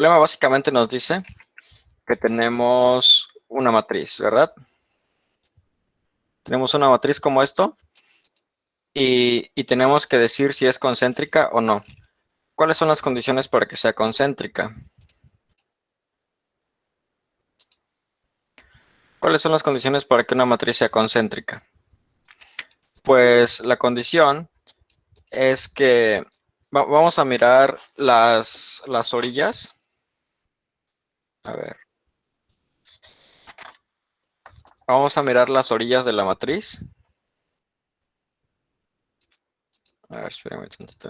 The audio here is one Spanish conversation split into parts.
problema básicamente nos dice que tenemos una matriz, ¿verdad? Tenemos una matriz como esto y tenemos que decir si es concéntrica o no. ¿Cuáles son las condiciones para que sea concéntrica? ¿Cuáles son las condiciones para que una matriz sea concéntrica? Pues la condición es que vamos a mirar las orillas. A ver. Vamos a mirar las orillas de la matriz. A ver, espérame tantito.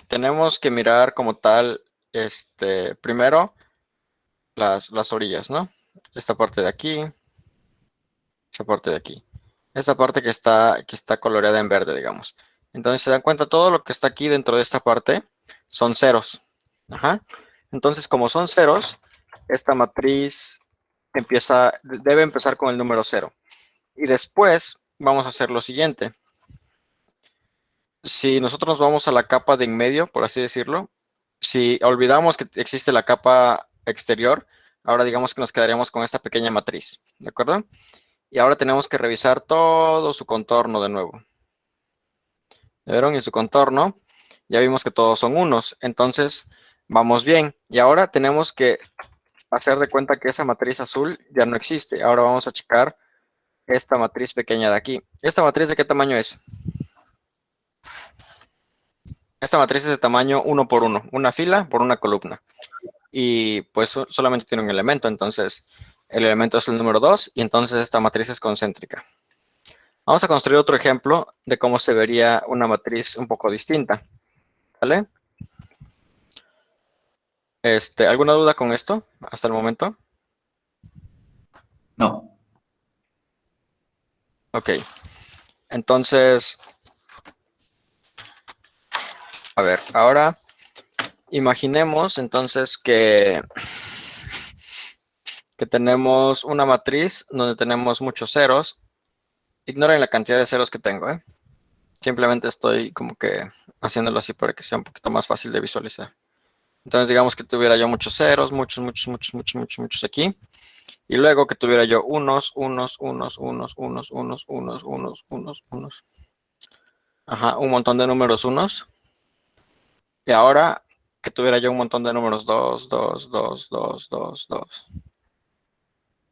Tenemos que mirar como tal, primero las orillas, ¿no? Esta parte de aquí, esta parte de aquí. Esta parte que está coloreada en verde, digamos. Entonces, se dan cuenta, todo lo que está aquí dentro de esta parte son ceros. Ajá. Entonces, como son ceros, esta matriz debe empezar con el número 0. Y después vamos a hacer lo siguiente. Si nosotros nos vamos a la capa de en medio, por así decirlo, si olvidamos que existe la capa exterior, ahora digamos que nos quedaríamos con esta pequeña matriz, ¿de acuerdo? Y ahora tenemos que revisar todo su contorno de nuevo. ¿Vieron? Y su contorno, ya vimos que todos son unos, entonces vamos bien. Y ahora tenemos que hacer de cuenta que esa matriz azul ya no existe. Ahora vamos a checar esta matriz pequeña de aquí. ¿Esta matriz de qué tamaño es? Esta matriz es de tamaño 1 por 1, una fila por una columna. Y pues solamente tiene un elemento, entonces el elemento es el número 2 y entonces esta matriz es concéntrica. Vamos a construir otro ejemplo de cómo se vería una matriz un poco distinta. ¿Vale? ¿Alguna duda con esto hasta el momento? No. Ok. Entonces, a ver, ahora imaginemos entonces que tenemos una matriz donde tenemos muchos ceros. Ignoren la cantidad de ceros que tengo, ¿eh? Simplemente estoy como que haciéndolo así para que sea un poquito más fácil de visualizar. Entonces digamos que tuviera yo muchos ceros, muchos aquí. Y luego que tuviera yo unos. Ajá, un montón de números unos. Y ahora que tuviera yo un montón de números 2.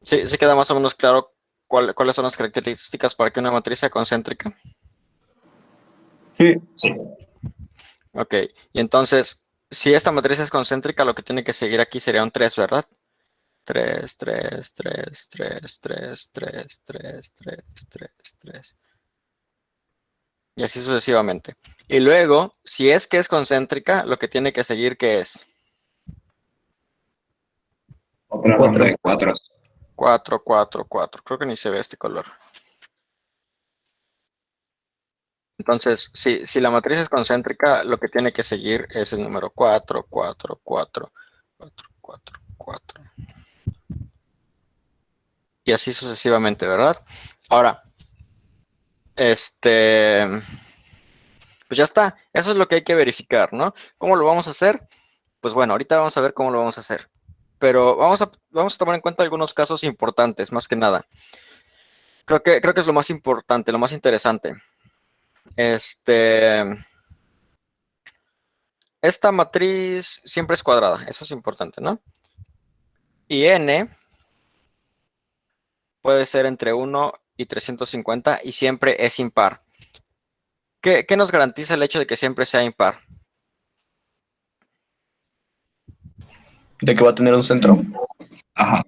Sí, sí queda más o menos claro cuáles son las características para que una matriz sea concéntrica. Sí. Ok, y entonces, si esta matriz es concéntrica, lo que tiene que seguir aquí sería un 3, ¿verdad? 3, 3, 3, 3, 3, 3, 3, 3, 3, 3. Y así sucesivamente. Y luego, si es que es concéntrica, lo que tiene que seguir, ¿qué es? Otra ronda de cuatro. 4, 4, 4. Creo que ni se ve este color. Entonces, si la matriz es concéntrica, lo que tiene que seguir es el número 4, 4, 4, 4, 4, 4. Y así sucesivamente, ¿verdad? Ahora, pues ya está. Eso es lo que hay que verificar, ¿no? ¿Cómo lo vamos a hacer? Pues bueno, ahorita vamos a ver cómo lo vamos a hacer. Pero vamos a tomar en cuenta algunos casos importantes, más que nada. Creo que es lo más importante, lo más interesante. Este, esta matriz siempre es cuadrada, eso es importante, ¿no? Y n puede ser entre 1 y 350 y siempre es impar. ¿Qué nos garantiza el hecho de que siempre sea impar? ¿De que va a tener un centro? Ajá.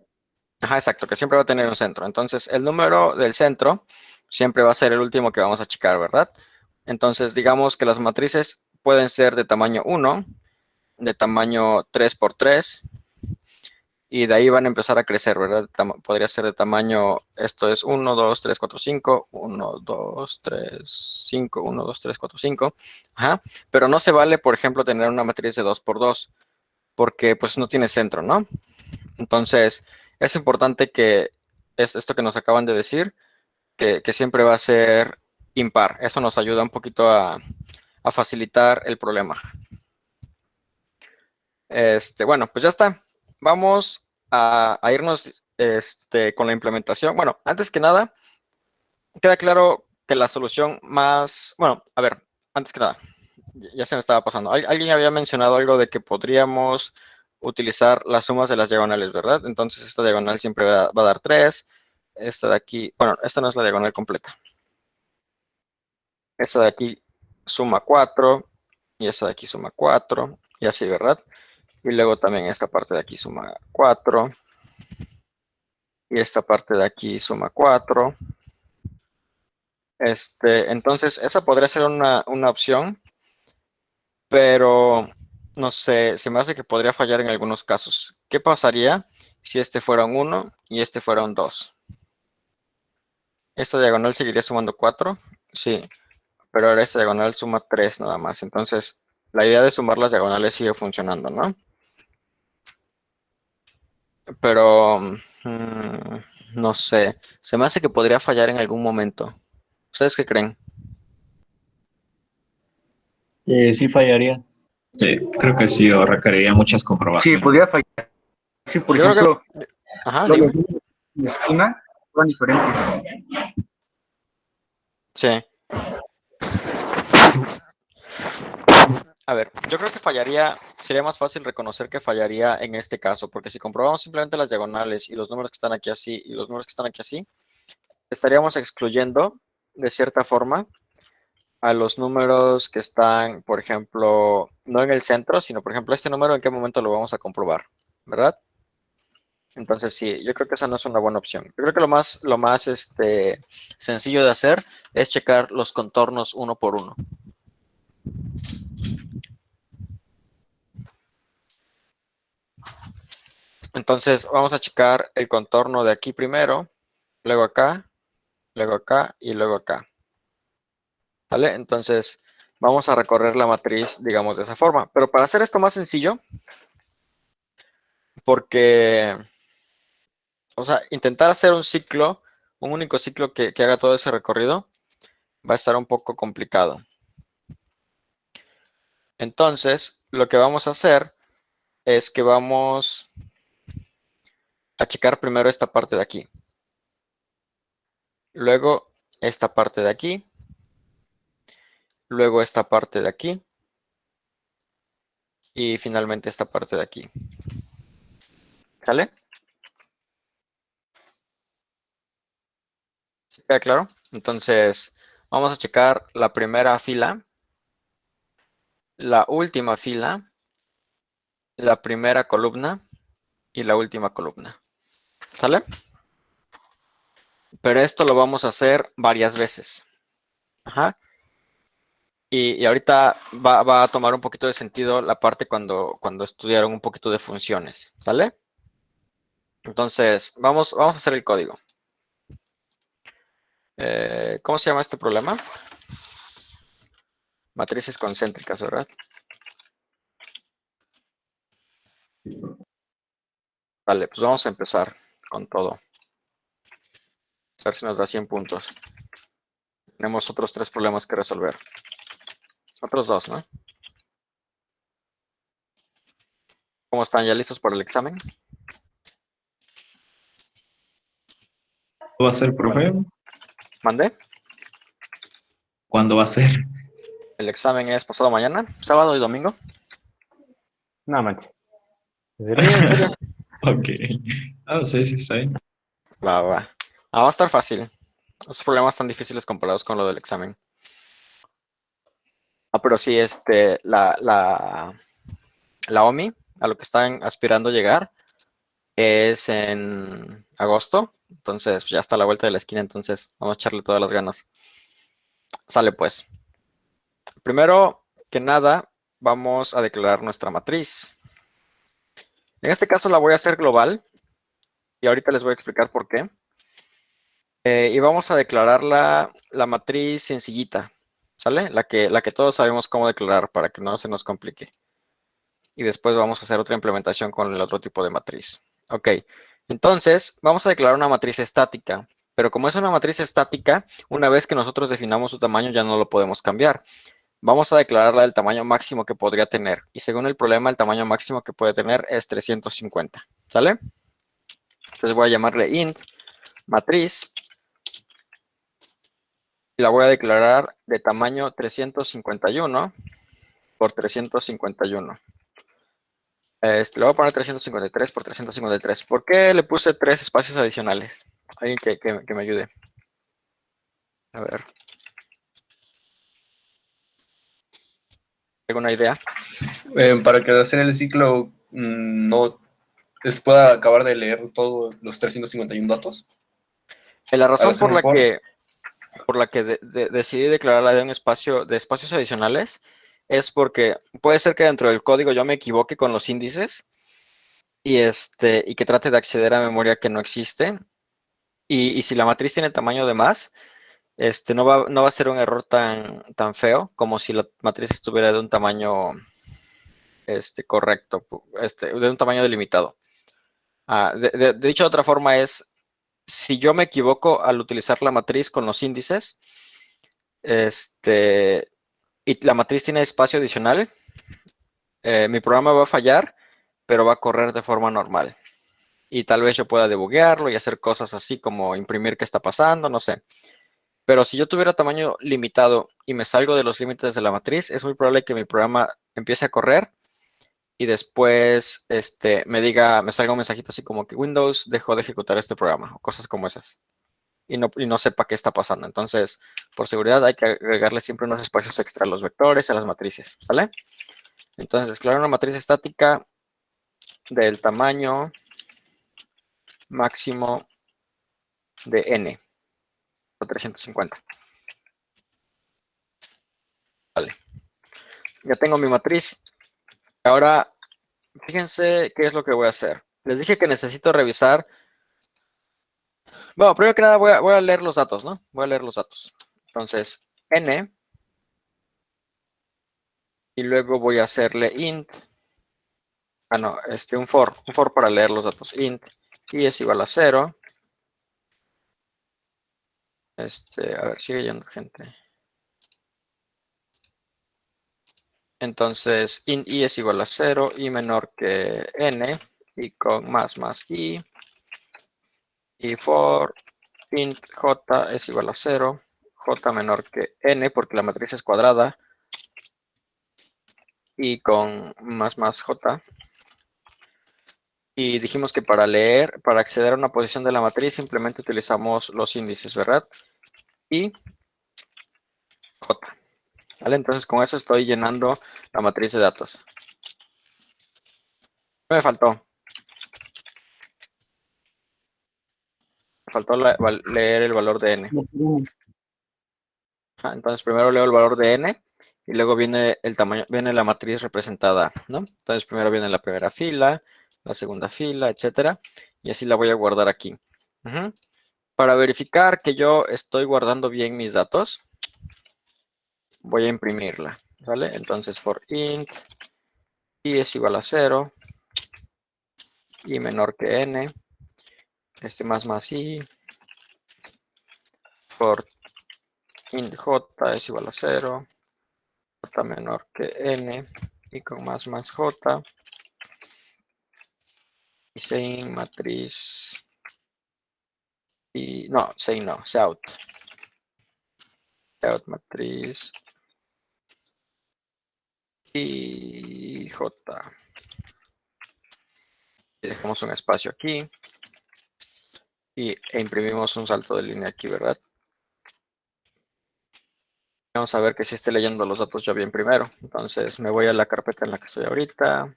Ajá, exacto, que siempre va a tener un centro. Entonces, el número del centro siempre va a ser el último que vamos a checar, ¿verdad? Entonces, digamos que las matrices pueden ser de tamaño 1, de tamaño 3 por 3, y de ahí van a empezar a crecer, ¿verdad? Podría ser de tamaño, esto es 1, 2, 3, 4, 5, 1, 2, 3, 5, 1, 2, 3, 4, 5. Ajá. Pero no se vale, por ejemplo, tener una matriz de 2 por 2, porque pues no tiene centro, ¿no? Entonces, es importante que es esto que nos acaban de decir, que siempre va a ser impar. Eso nos ayuda un poquito a facilitar el problema. Bueno, pues ya está. Vamos a irnos con la implementación. Bueno, antes que nada, queda claro que la solución más... Bueno, a ver, antes que nada, ya se me estaba pasando. Alguien había mencionado algo de que podríamos utilizar las sumas de las diagonales, ¿verdad? Entonces esta diagonal siempre va a dar 3. Esta de aquí, bueno, esta no es la diagonal completa. Esta de aquí suma 4 y esta de aquí suma 4 y así, ¿verdad? Y luego también esta parte de aquí suma 4 y esta parte de aquí suma 4. Entonces esa podría ser una opción, pero no sé, se me hace que podría fallar en algunos casos. ¿Qué pasaría si este fuera un 1 y este fuera un 2? Esta diagonal seguiría sumando 4, sí, pero ahora esta diagonal suma 3 nada más. Entonces, la idea de sumar las diagonales sigue funcionando, ¿no? Pero, no sé, se me hace que podría fallar en algún momento. ¿Ustedes qué creen? Sí fallaría. Sí, creo que sí, o requeriría muchas Sí, comprobaciones. podría fallar. Sí, por Yo creo ejemplo, que... Ajá, los dime. números de esquina son diferentes. Sí. A ver, yo creo que fallaría, sería más fácil reconocer que fallaría en este caso, porque si comprobamos simplemente las diagonales y los números que están aquí así y los números que están aquí así, estaríamos excluyendo de cierta forma a los números que están, por ejemplo, no en el centro, sino por ejemplo este número en qué momento lo vamos a comprobar, ¿verdad? Entonces sí, yo creo que esa no es una buena opción. Yo creo que lo más sencillo de hacer es checar los contornos uno por uno. Entonces vamos a checar el contorno de aquí primero, luego acá y luego acá. ¿Vale? Entonces vamos a recorrer la matriz, digamos, de esa forma. Pero para hacer esto más sencillo, porque, o sea, intentar hacer un ciclo, un único ciclo que haga todo ese recorrido, va a estar un poco complicado. Entonces, lo que vamos a hacer es que vamos a checar primero esta parte de aquí. Luego esta parte de aquí. Luego esta parte de aquí. Y finalmente esta parte de aquí. ¿Sale? ¿Sí queda claro? Entonces, vamos a checar la primera fila, la última fila, la primera columna y la última columna. ¿Sale? Pero esto lo vamos a hacer varias veces. Ajá. Y ahorita va a tomar un poquito de sentido la parte cuando estudiaron un poquito de funciones. ¿Sale? Entonces, vamos a hacer el código. ¿Cómo se llama este problema? Matrices concéntricas, ¿verdad? Vale, pues vamos a empezar con todo. A ver si nos da 100 puntos. Tenemos otros 3 problemas que resolver. Otros 2, ¿no? ¿Cómo están? ¿Ya listos para el examen? ¿Cuándo va a ser, profe? ¿Mandé? ¿Cuándo va a ser? El examen es pasado mañana, sábado y domingo. No manches. ¿En serio? ¿En serio? Ok. Ah, sí, sí, está bien. Va. Va a estar fácil. Los problemas tan difíciles comparados con lo del examen. Pero sí, la OMI, a lo que están aspirando a llegar, es en agosto. Entonces, ya está a la vuelta de la esquina, entonces vamos a echarle todas las ganas. Sale pues. Primero que nada, vamos a declarar nuestra matriz. En este caso la voy a hacer global y ahorita les voy a explicar por qué. Y vamos a declarar la matriz sencillita, ¿sale? La que todos sabemos cómo declarar para que no se nos complique. Y después vamos a hacer otra implementación con el otro tipo de matriz. Ok, entonces vamos a declarar una matriz estática. Pero como es una matriz estática, una vez que nosotros definamos su tamaño ya no lo podemos cambiar. vamos a declararla del tamaño máximo que podría tener. Y según el problema, el tamaño máximo que puede tener es 350. ¿Sale? Entonces voy a llamarle int matriz. Y la voy a declarar de tamaño 351 por 351. Le voy a poner 353 por 353. ¿Por qué le puse 3 espacios adicionales? Alguien que me ayude. A ver. ¿Alguna idea? Para que al hacer el ciclo no pueda acabar de leer todos los 351 datos. La razón hacer por un la for. que decidí declararla de un espacio de espacios adicionales es porque puede ser que dentro del código yo me equivoque con los índices y que trate de acceder a memoria que no existe. Y si la matriz tiene tamaño de más, no va a ser un error tan feo como si la matriz estuviera de un tamaño correcto, de un tamaño delimitado. Dicho de otra forma es, si yo me equivoco al utilizar la matriz con los índices, y la matriz tiene espacio adicional, mi programa va a fallar, pero va a correr de forma normal. Y tal vez yo pueda debuguearlo y hacer cosas así como imprimir qué está pasando, no sé. Pero si yo tuviera tamaño limitado y me salgo de los límites de la matriz, es muy probable que mi programa empiece a correr y después me salga un mensajito así como que Windows dejó de ejecutar este programa o cosas como esas. Y no sepa qué está pasando. Entonces, por seguridad hay que agregarle siempre unos espacios extra a los vectores y a las matrices, ¿sale? Entonces, declarar una matriz estática del tamaño máximo de n, o 350. Vale. Ya tengo mi matriz. Ahora, fíjense qué es lo que voy a hacer. Les dije que necesito revisar. Bueno, primero que nada voy a leer los datos, ¿no? Voy a leer los datos. Entonces, n, y luego voy a hacerle int. No, un for para leer los datos. Int, y es igual a 0. A ver, sigue yendo gente. Entonces, int i es igual a 0, i menor que n, y con más i. Y for int j es igual a 0, j menor que n, porque la matriz es cuadrada, y con más j. Y dijimos que para acceder a una posición de la matriz, simplemente utilizamos los índices, ¿verdad? Y j. ¿Vale? Entonces con eso estoy llenando la matriz de datos. ¿Qué me faltó? Me faltó leer el valor de n. Entonces primero leo el valor de n y luego viene el tamaño, viene la matriz representada, ¿no? Entonces primero viene la primera fila, la segunda fila, etcétera, y así la voy a guardar aquí. Para verificar que yo estoy guardando bien mis datos, voy a imprimirla, ¿vale? Entonces for int i es igual a 0, i menor que n, más i, for int j es igual a 0, j menor que n, y con más j, y sein matriz, y no, sein no, south matriz, y j. Y dejamos un espacio aquí, e imprimimos un salto de línea aquí, ¿verdad? Vamos a ver que sí esté leyendo los datos ya bien primero. Entonces me voy a la carpeta en la que estoy ahorita.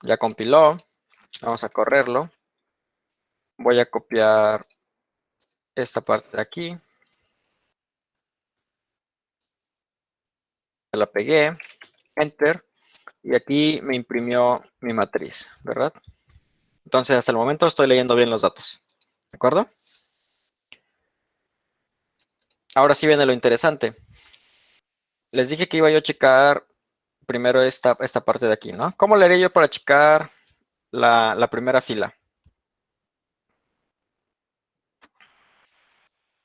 Ya compiló. Vamos a correrlo. Voy a copiar esta parte de aquí. La pegué. Enter. Y aquí me imprimió mi matriz, ¿verdad? Entonces hasta el momento estoy leyendo bien los datos. ¿De acuerdo? Ahora sí viene lo interesante. Les dije que iba yo a checar primero esta parte de aquí, ¿no? ¿Cómo le haré yo para checar la primera fila?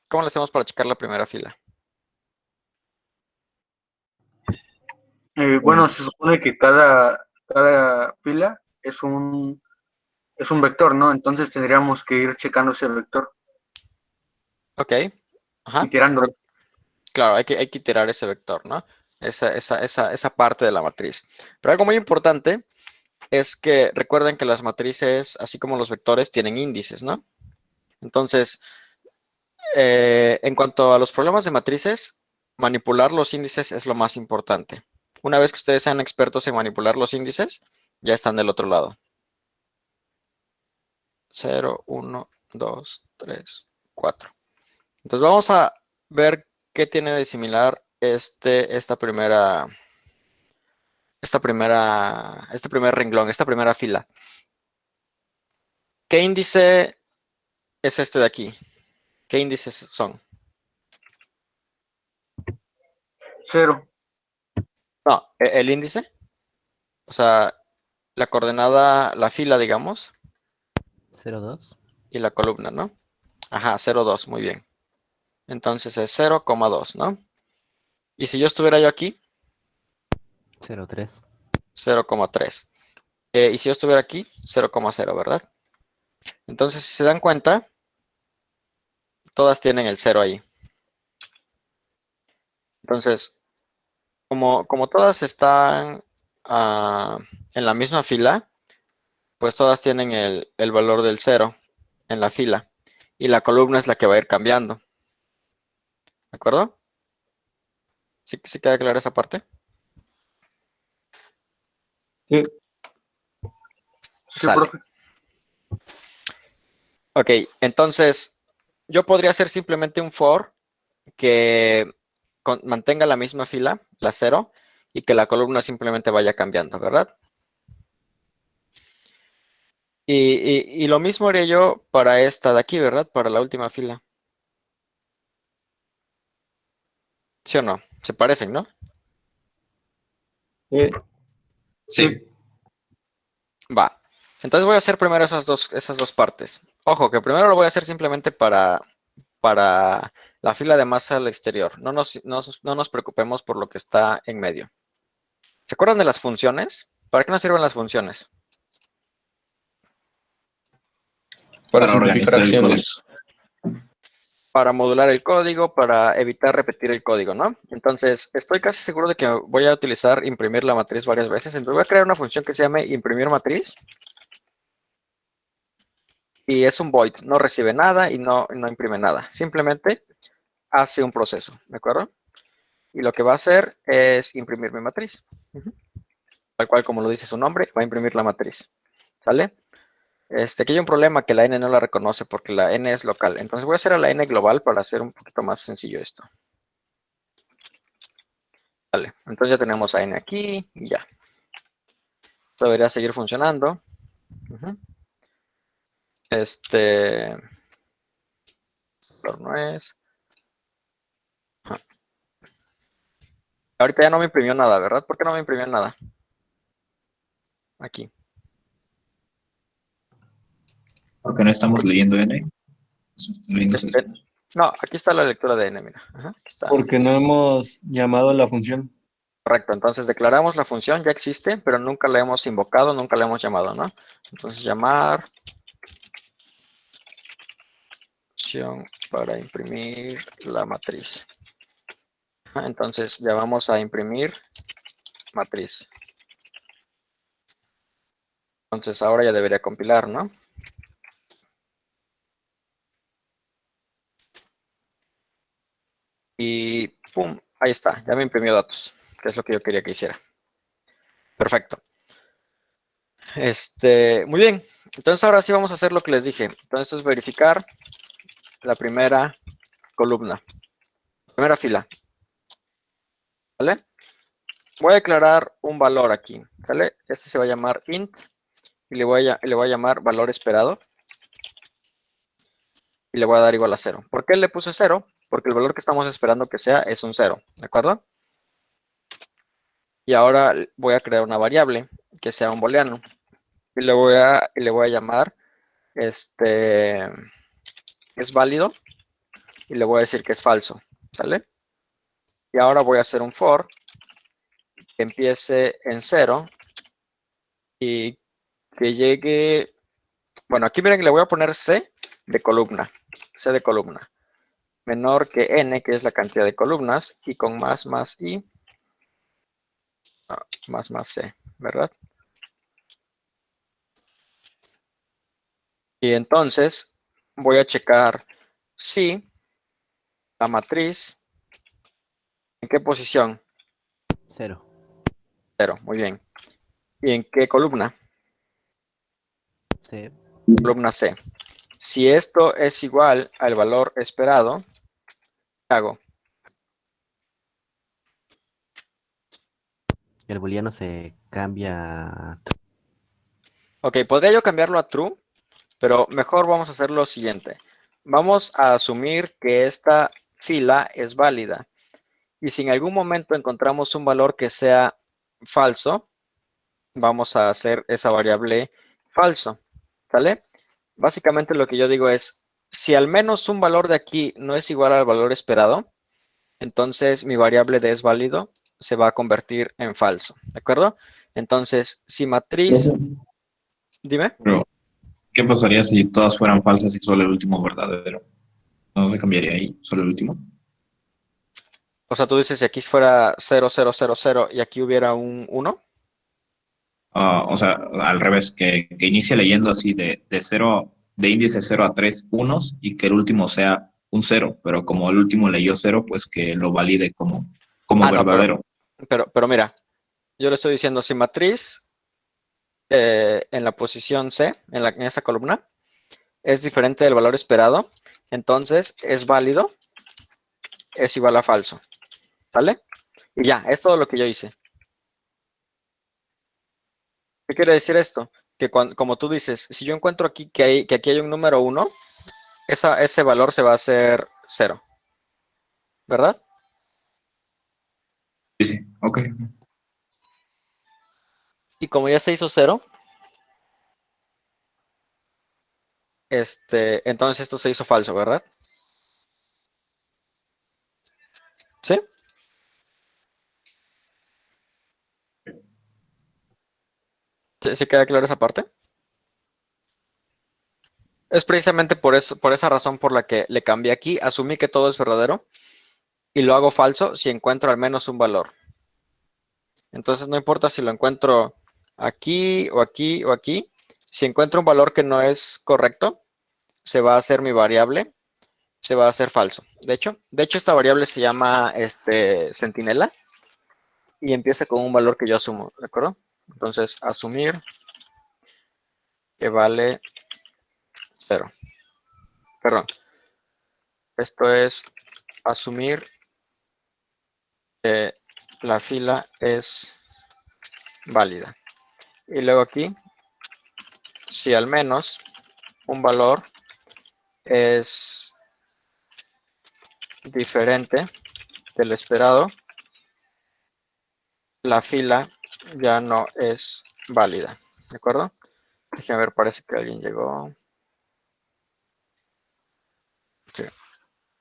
¿Cómo le hacemos para checar la primera fila? Bueno, Pues, se supone que cada fila es un vector, ¿no? Entonces tendríamos que ir checando ese vector, Ok. Ajá. iterándolo. Claro, hay que iterar ese vector, ¿no? Esa parte de la matriz. Pero algo muy importante es que recuerden que las matrices, así como los vectores, tienen índices, ¿no? Entonces, en cuanto a los problemas de matrices, manipular los índices es lo más importante. Una vez que ustedes sean expertos en manipular los índices, ya están del otro lado. 0, 1, 2, 3, 4. Entonces vamos a ver qué tiene de similar este primer renglón, esta primera fila. ¿Qué índice es este de aquí? ¿Qué índices son? 0. No, el índice, o sea, la coordenada, la fila, digamos, 0,2. y la columna, ¿no? Ajá, 0,2, muy bien. Entonces es 0,2, ¿no? Y si yo estuviera yo aquí, 0,3. 0,3. Y si yo estuviera aquí, 0,0, ¿verdad? Entonces, si se dan cuenta, todas tienen el 0 ahí. Entonces, como todas están en la misma fila, pues todas tienen el valor del 0 en la fila. Y la columna es la que va a ir cambiando. ¿De acuerdo? ¿Sí queda clara esa parte? Sí. Sí, Sale. profe. Ok, entonces yo podría hacer simplemente un for que mantenga la misma fila, la 0, y que la columna simplemente vaya cambiando, ¿verdad? Y lo mismo haría yo para esta de aquí, ¿verdad? Para la última fila. ¿Sí o no? Se parecen, ¿no? sí. Va. Entonces voy a hacer primero esas dos partes. Ojo, que primero lo voy a hacer simplemente para la fila de masa al exterior. No nos preocupemos por lo que está en medio. ¿Se acuerdan de las funciones? ¿Para qué nos sirven las funciones? Para Para simplificar organizar el código. acciones. Para modular el código, para evitar repetir el código, ¿no? Entonces, estoy casi seguro de que voy a utilizar imprimir la matriz varias veces. Entonces voy a crear una función que se llame imprimir matriz. Y es un void, no recibe nada y no imprime nada. Simplemente hace un proceso, ¿de acuerdo? Y lo que va a hacer es imprimir mi matriz. Tal cual como lo dice su nombre, va a imprimir la matriz. ¿Sale? Aquí hay un problema que la n no la reconoce porque la n es local. Entonces voy a hacer a la n global para hacer un poquito más sencillo esto. Vale, entonces ya tenemos a n aquí y ya. Esto debería seguir funcionando. No es. Ahorita ya no me imprimió nada, ¿verdad? ¿Por qué no me imprimió nada? Aquí. Porque no estamos leyendo N. Se está leyendo C. No, aquí está la lectura de n, mira. Ajá, aquí está. Porque no hemos llamado a la función. Correcto, entonces declaramos la función, ya existe, pero nunca la hemos invocado, nunca la hemos llamado, ¿no? Entonces llamar función para imprimir la matriz. Entonces ya vamos a imprimir matriz. Entonces ahora ya debería compilar, ¿no? Y ¡pum! Ahí está, ya me imprimió datos, que es lo que yo quería que hiciera. Perfecto. Muy bien, entonces ahora sí vamos a hacer lo que les dije. Entonces esto es verificar la primera columna, primera fila. ¿Vale? Voy a declarar un valor aquí, ¿sale? Este se va a llamar int y le voy a llamar valor esperado y le voy a dar igual a 0. ¿Por qué le puse 0? Porque el valor que estamos esperando que sea es un 0, ¿de acuerdo? Y ahora voy a crear una variable que sea un booleano. y le voy a llamar, es válido, y le voy a decir que es falso, ¿sale? Y ahora voy a hacer un for que empiece en 0 y que llegue, bueno, aquí miren que le voy a poner C de columna, menor que n, que es la cantidad de columnas, y con más i, más c, ¿verdad? Y entonces voy a checar si la matriz, ¿en qué posición? 0. 0, muy bien. ¿Y en qué columna? C. Columna C. Si esto es igual al valor esperado, ¿qué hago? El booleano se cambia a true. Ok, podría yo cambiarlo a true, pero mejor vamos a hacer lo siguiente. Vamos a asumir que esta fila es válida. Y si en algún momento encontramos un valor que sea falso, vamos a hacer esa variable falso. ¿Sale? Básicamente lo que yo digo es, si al menos un valor de aquí no es igual al valor esperado, entonces mi variable de es válido se va a convertir en falso. ¿De acuerdo? Entonces, si matriz, dime. Pero, ¿qué pasaría si todas fueran falsas y solo el último verdadero? ¿No me cambiaría ahí? ¿Solo el último? O sea, tú dices si aquí fuera 0, 0, 0, 0 y aquí hubiera un 1. O sea, al revés, que inicie leyendo así de cero, de índice 0 a 3 unos y que el último sea un cero, pero como el último leyó cero, pues que lo valide como Ah, no, verdadero. pero mira, yo le estoy diciendo si matriz en la posición C, en esa columna, es diferente del valor esperado, entonces es válido, es igual a falso. ¿Vale? Y ya, es todo lo que yo hice. ¿Qué quiere decir esto? Que como tú dices, si yo encuentro aquí que aquí hay un número 1, ese valor se va a hacer 0. ¿Verdad? Sí, sí, ok. Y como ya se hizo 0, entonces esto se hizo falso, ¿verdad? ¿Sí? ¿Sí queda claro esa parte? Es precisamente por esa razón por la que le cambié aquí. Asumí que todo es verdadero y lo hago falso si encuentro al menos un valor. Entonces no importa si lo encuentro aquí o aquí o aquí. Si encuentro un valor que no es correcto, se va a hacer mi variable, se va a hacer falso. De hecho esta variable se llama centinela y empieza con un valor que yo asumo, ¿de acuerdo? Entonces, asumir que vale 0. Perdón. Esto es asumir que la fila es válida. Y luego aquí, si al menos un valor es diferente del esperado, la fila ya no es válida. ¿De acuerdo? Déjenme ver, parece que alguien llegó. Sí.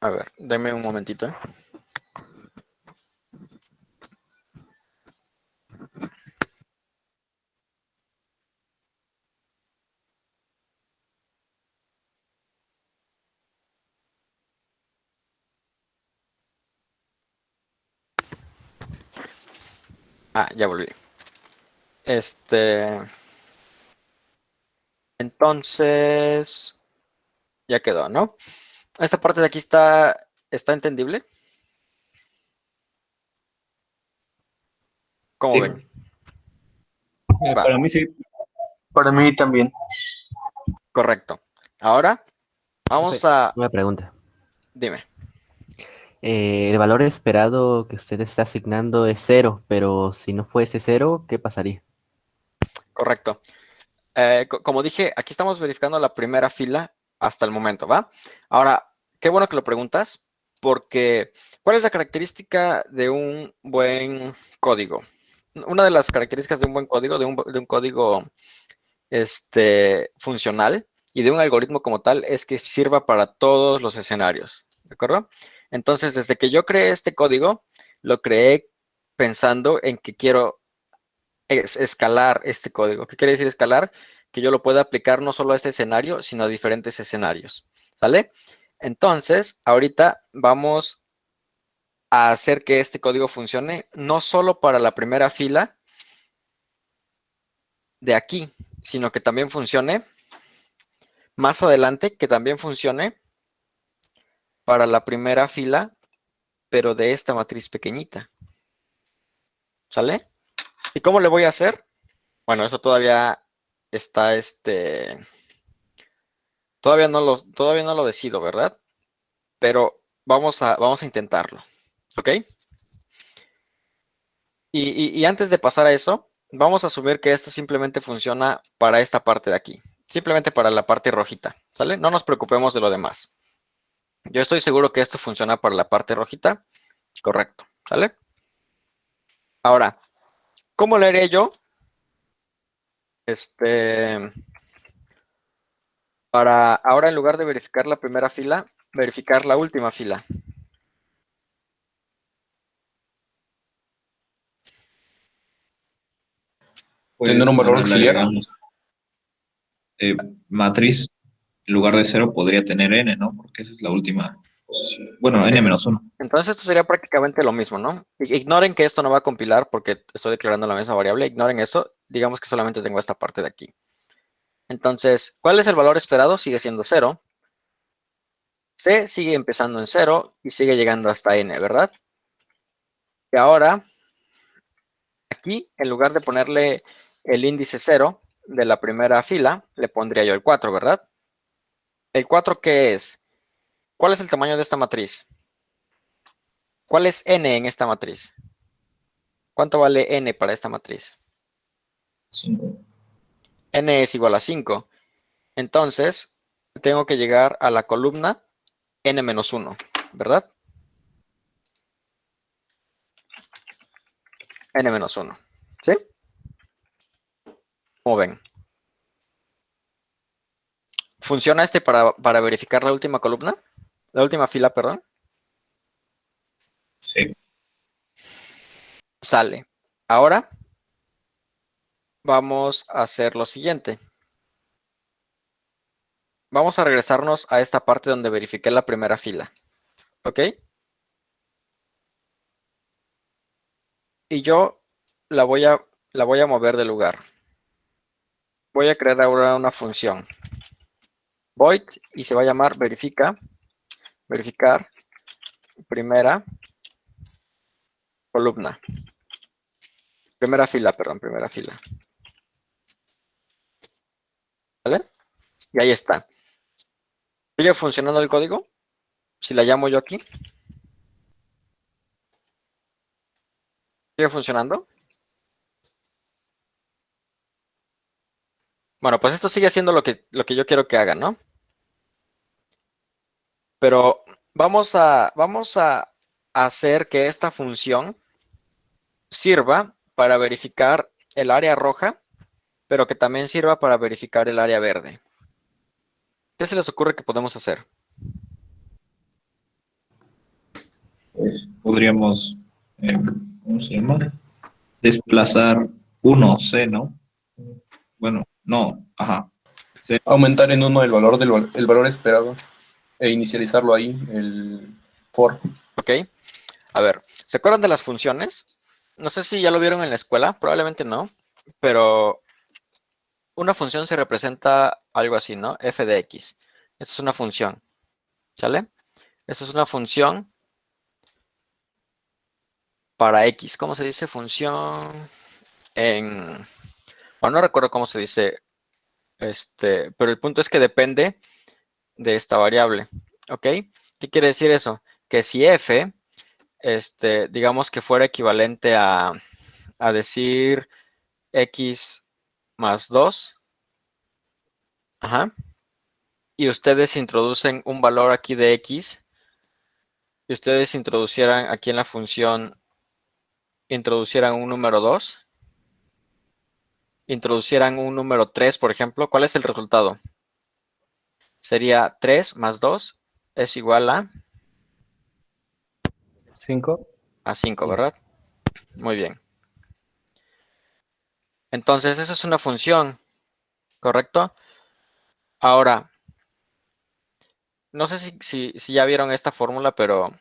A ver, denme un momentito. Ah, ya volví. Entonces, ya quedó, ¿no? Esta parte de aquí está entendible. ¿Cómo Sí. ven? Va, Para mí sí. Para mí también. correcto. Ahora vamos Profe, a... una pregunta. Dime. El valor esperado que usted está asignando es 0, pero si no fuese 0, ¿qué pasaría? Correcto. Como dije, aquí estamos verificando la primera fila hasta el momento, ¿va? Ahora, qué bueno que lo preguntas, porque ¿cuál es la característica de un buen código? Una de las características de un buen código, de un código funcional y de un algoritmo como tal es que sirva para todos los escenarios, ¿de acuerdo? Entonces, desde que yo creé este código, lo creé pensando en que quiero escalar este código. ¿Qué quiere decir escalar? Que yo lo pueda aplicar no solo a este escenario, sino a diferentes escenarios, ¿sale? Entonces, ahorita vamos a hacer que este código funcione no solo para la primera fila de aquí, sino que también funcione más adelante, que también funcione para la primera fila, pero de esta matriz pequeñita. ¿Sale? ¿Y cómo le voy a hacer? Bueno, eso todavía está, todavía no lo decido, ¿verdad? Pero vamos a intentarlo, ¿ok? Y antes de pasar a eso, vamos a asumir que esto simplemente funciona para esta parte de aquí. Simplemente para la parte rojita, ¿sale? No nos preocupemos de lo demás. Yo estoy seguro que esto funciona para la parte rojita. Correcto, ¿sale? Ahora, ¿cómo le haré yo? Para ahora, en lugar de verificar la primera fila, verificar la última fila. Pues ¿Tener un valor cuando le auxiliar? agregamos matriz, en lugar de 0 podría tener n, ¿no? Porque esa es la última posición. Bueno, n-1. Entonces esto sería prácticamente lo mismo, ¿no? Ignoren que esto no va a compilar porque estoy declarando la misma variable. Ignoren eso. Digamos que solamente tengo esta parte de aquí. Entonces, ¿cuál es el valor esperado? Sigue siendo 0. C sigue empezando en 0 y sigue llegando hasta n, ¿verdad? Y ahora, aquí, en lugar de ponerle el índice 0 de la primera fila, le pondría yo el 4, ¿verdad? ¿El 4 qué es? ¿Cuál es el tamaño de esta matriz? ¿Cuál es n en esta matriz? ¿Cuánto vale n para esta matriz? 5. N es igual a 5. Entonces, tengo que llegar a la columna n-1, ¿verdad? N-1, ¿sí? Como ven. ¿Funciona para verificar la última columna? La última fila, perdón. Sí. Sale. Ahora vamos a hacer lo siguiente. Vamos a regresarnos a esta parte donde verifiqué la primera fila. ¿Ok? Y yo la voy a mover de lugar. Voy a crear ahora una función. Void y se va a llamar verificar primera columna. Primera fila, perdón, primera fila. ¿Vale? Y ahí está. ¿Sigue funcionando el código? Si la llamo yo aquí. ¿Sigue funcionando? Bueno, pues esto sigue siendo lo que yo quiero que haga, ¿no? Pero vamos a hacer que esta función sirva para verificar el área roja, pero que también sirva para verificar el área verde. ¿Qué se les ocurre que podemos hacer? Pues podríamos, ¿cómo se llama? Desplazar 1, C, ¿no? Bueno, no, ajá. C. Aumentar en 1 el valor esperado e inicializarlo ahí, el for. ¿Ok? A ver, ¿se acuerdan de las funciones? No sé si ya lo vieron en la escuela, probablemente no, pero una función se representa algo así, ¿no? F de X. Esta es una función, ¿sale? Esta es una función para X. ¿Cómo se dice función en...? Bueno, no recuerdo cómo se dice, pero el punto es que depende de esta variable, ¿ok? ¿Qué quiere decir eso? Que si F, digamos que fuera equivalente a decir X más 2, ajá, y ustedes introducen un valor aquí de X, y ustedes introducieran aquí en la función, introducieran un número 2, introducieran un número 3, por ejemplo, ¿cuál es el resultado? Sería 3 más 2 es igual a 5. 5, Sí. ¿verdad? Muy bien. Entonces, esa es una función, ¿correcto? Ahora, no sé si ya vieron esta fórmula, pero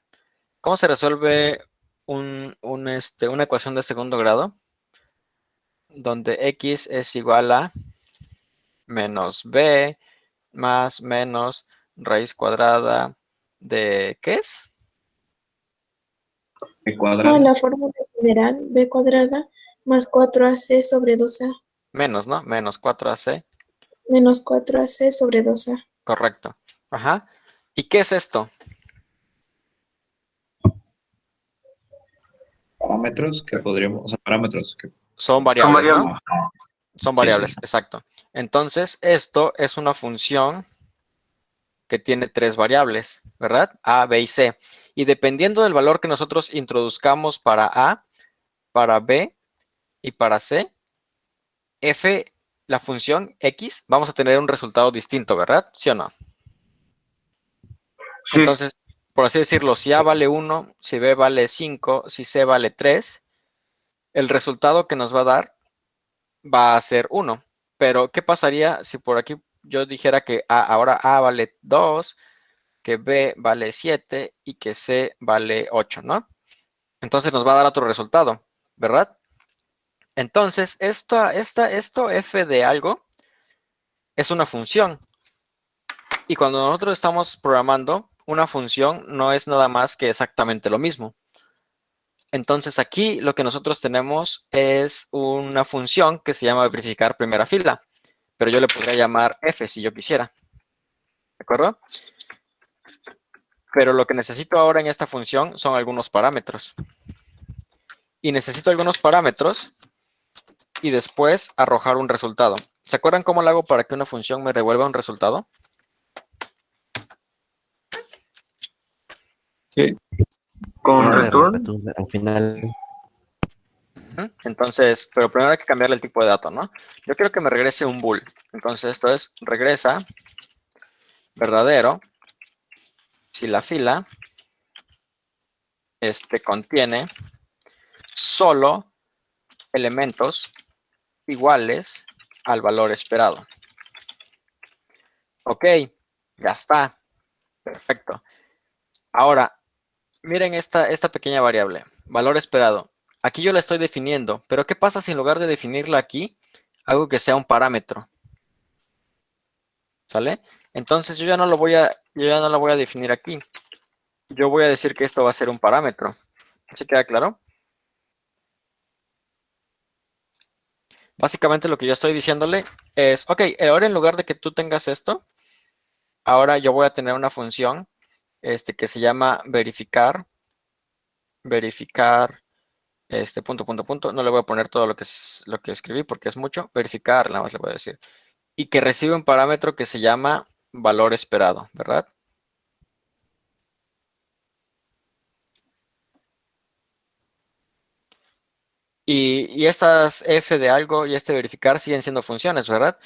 ¿cómo se resuelve una ecuación de segundo grado? Donde x es igual a menos b más menos raíz cuadrada de, ¿qué es? ¿Qué cuadrado? La fórmula general, b cuadrada más 4ac sobre 2a, Menos, ¿no? Menos 4ac, menos 4ac sobre 2a. correcto. Ajá. ¿Y qué es esto? Parámetros que podríamos, o sea, parámetros que... Son variables, ¿no? variables. Son Sí, variables, sí. exacto. Entonces, esto es una función que tiene 3 variables, ¿verdad? A, B y C. Y dependiendo del valor que nosotros introduzcamos para A, para B y para C, F, la función X, vamos a tener un resultado distinto, ¿verdad? ¿Sí o no? Sí, Entonces, por así decirlo, si A vale 1, si B vale 5, si C vale 3, el resultado que nos va a dar va a ser 1. Pero, ¿qué pasaría si por aquí yo dijera que ahora A vale 2, que B vale 7 y que C vale 8, ¿no? Entonces nos va a dar otro resultado, ¿verdad? Entonces, esto f de algo es una función. Y cuando nosotros estamos programando, una función no es nada más que exactamente lo mismo. Entonces aquí lo que nosotros tenemos es una función que se llama verificar primera fila, pero yo le podría llamar f si yo quisiera. ¿De acuerdo? Pero lo que necesito ahora en esta función son algunos parámetros. Y necesito algunos parámetros y después arrojar un resultado. ¿Se acuerdan cómo lo hago para que una función me devuelva un resultado? Sí. con Punto de return. Al final, Entonces, pero primero hay que cambiarle el tipo de dato, ¿no? Yo quiero que me regrese un bool. Entonces, esto es regresa verdadero si la fila contiene solo elementos iguales al valor esperado. Ok, ya está. Perfecto. Ahora, miren esta pequeña variable, valor esperado. Aquí yo la estoy definiendo, pero ¿qué pasa si en lugar de definirla aquí, hago que sea un parámetro? ¿Sale? Entonces yo ya no lo voy a definir aquí. Yo voy a decir que esto va a ser un parámetro. ¿Sí queda claro? Básicamente lo que yo estoy diciéndole es, ok, ahora en lugar de que tú tengas esto, ahora yo voy a tener una función que se llama verificar, punto, no le voy a poner todo lo que escribí porque es mucho, verificar, nada más le voy a decir. Y que recibe un parámetro que se llama valor esperado, ¿verdad? Y estas f de algo y verificar siguen siendo funciones, ¿verdad?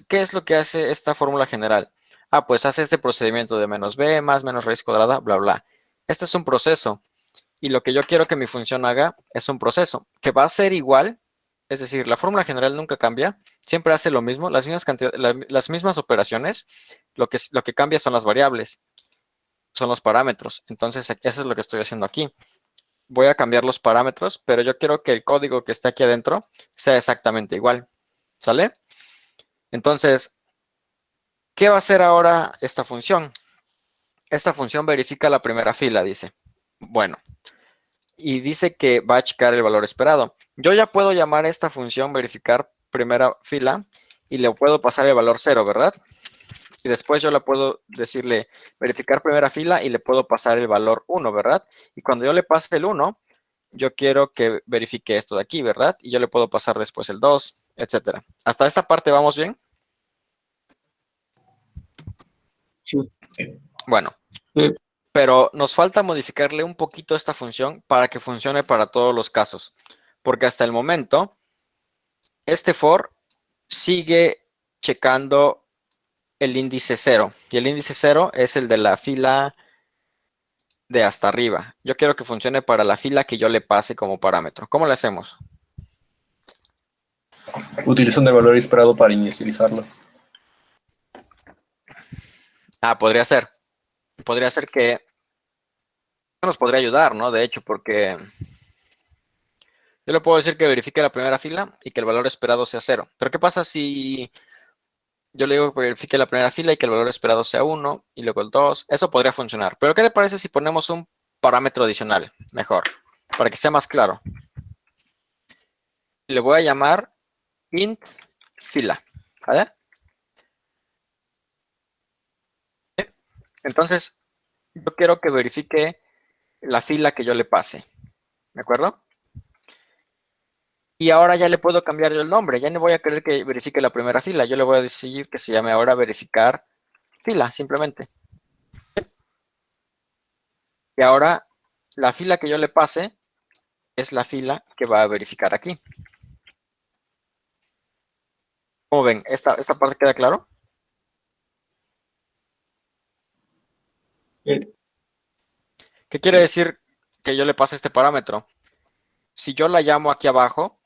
¿Qué es lo que hace esta fórmula general? Ah, pues hace este procedimiento de menos b más menos raíz cuadrada, bla, bla. Este es un proceso. Y lo que yo quiero que mi función haga es un proceso que va a ser igual. Es decir, la fórmula general nunca cambia. Siempre hace lo mismo, las mismas operaciones. Lo que cambia son las variables, son los parámetros. Entonces, eso es lo que estoy haciendo aquí. Voy a cambiar los parámetros, pero yo quiero que el código que está aquí adentro sea exactamente igual. ¿Sale? Entonces, ¿qué va a hacer ahora esta función? Esta función verifica la primera fila, dice. Bueno, y dice que va a checar el valor esperado. Yo ya puedo llamar a esta función verificar primera fila y le puedo pasar el valor 0, ¿verdad? Y después yo le puedo decirle verificar primera fila y le puedo pasar el valor 1, ¿verdad? Y cuando yo le pase el 1, yo quiero que verifique esto de aquí, ¿verdad? Y yo le puedo pasar después el 2, etcétera. ¿Hasta esta parte vamos bien? Sí. Bueno, Sí. pero nos falta modificarle un poquito esta función para que funcione para todos los casos. Porque hasta el momento, este for sigue checando el índice 0. Y el índice 0 es el de la fila de hasta arriba. Yo quiero que funcione para la fila que yo le pase como parámetro. ¿Cómo lo hacemos? Utilizando el valor esperado para inicializarlo. Podría ser. Podría ser que nos podría ayudar, ¿no? De hecho, porque yo le puedo decir que verifique la primera fila y que el valor esperado sea 0. Pero ¿qué pasa si yo le digo que verifique la primera fila y que el valor esperado sea 1 y luego el 2? Eso podría funcionar. Pero ¿qué le parece si ponemos un parámetro adicional? Mejor, para que sea más claro. Le voy a llamar int fila. ¿Vale? Entonces, yo quiero que verifique la fila que yo le pase. ¿De acuerdo? Y ahora ya le puedo cambiar yo el nombre. Ya no voy a querer que verifique la primera fila. Yo le voy a decir que se llame ahora verificar fila, simplemente. Y ahora la fila que yo le pase es la fila que va a verificar aquí. ¿Cómo ven? ¿Esta parte queda claro? ¿Qué quiere decir que yo le pase este parámetro? Si yo la llamo aquí abajo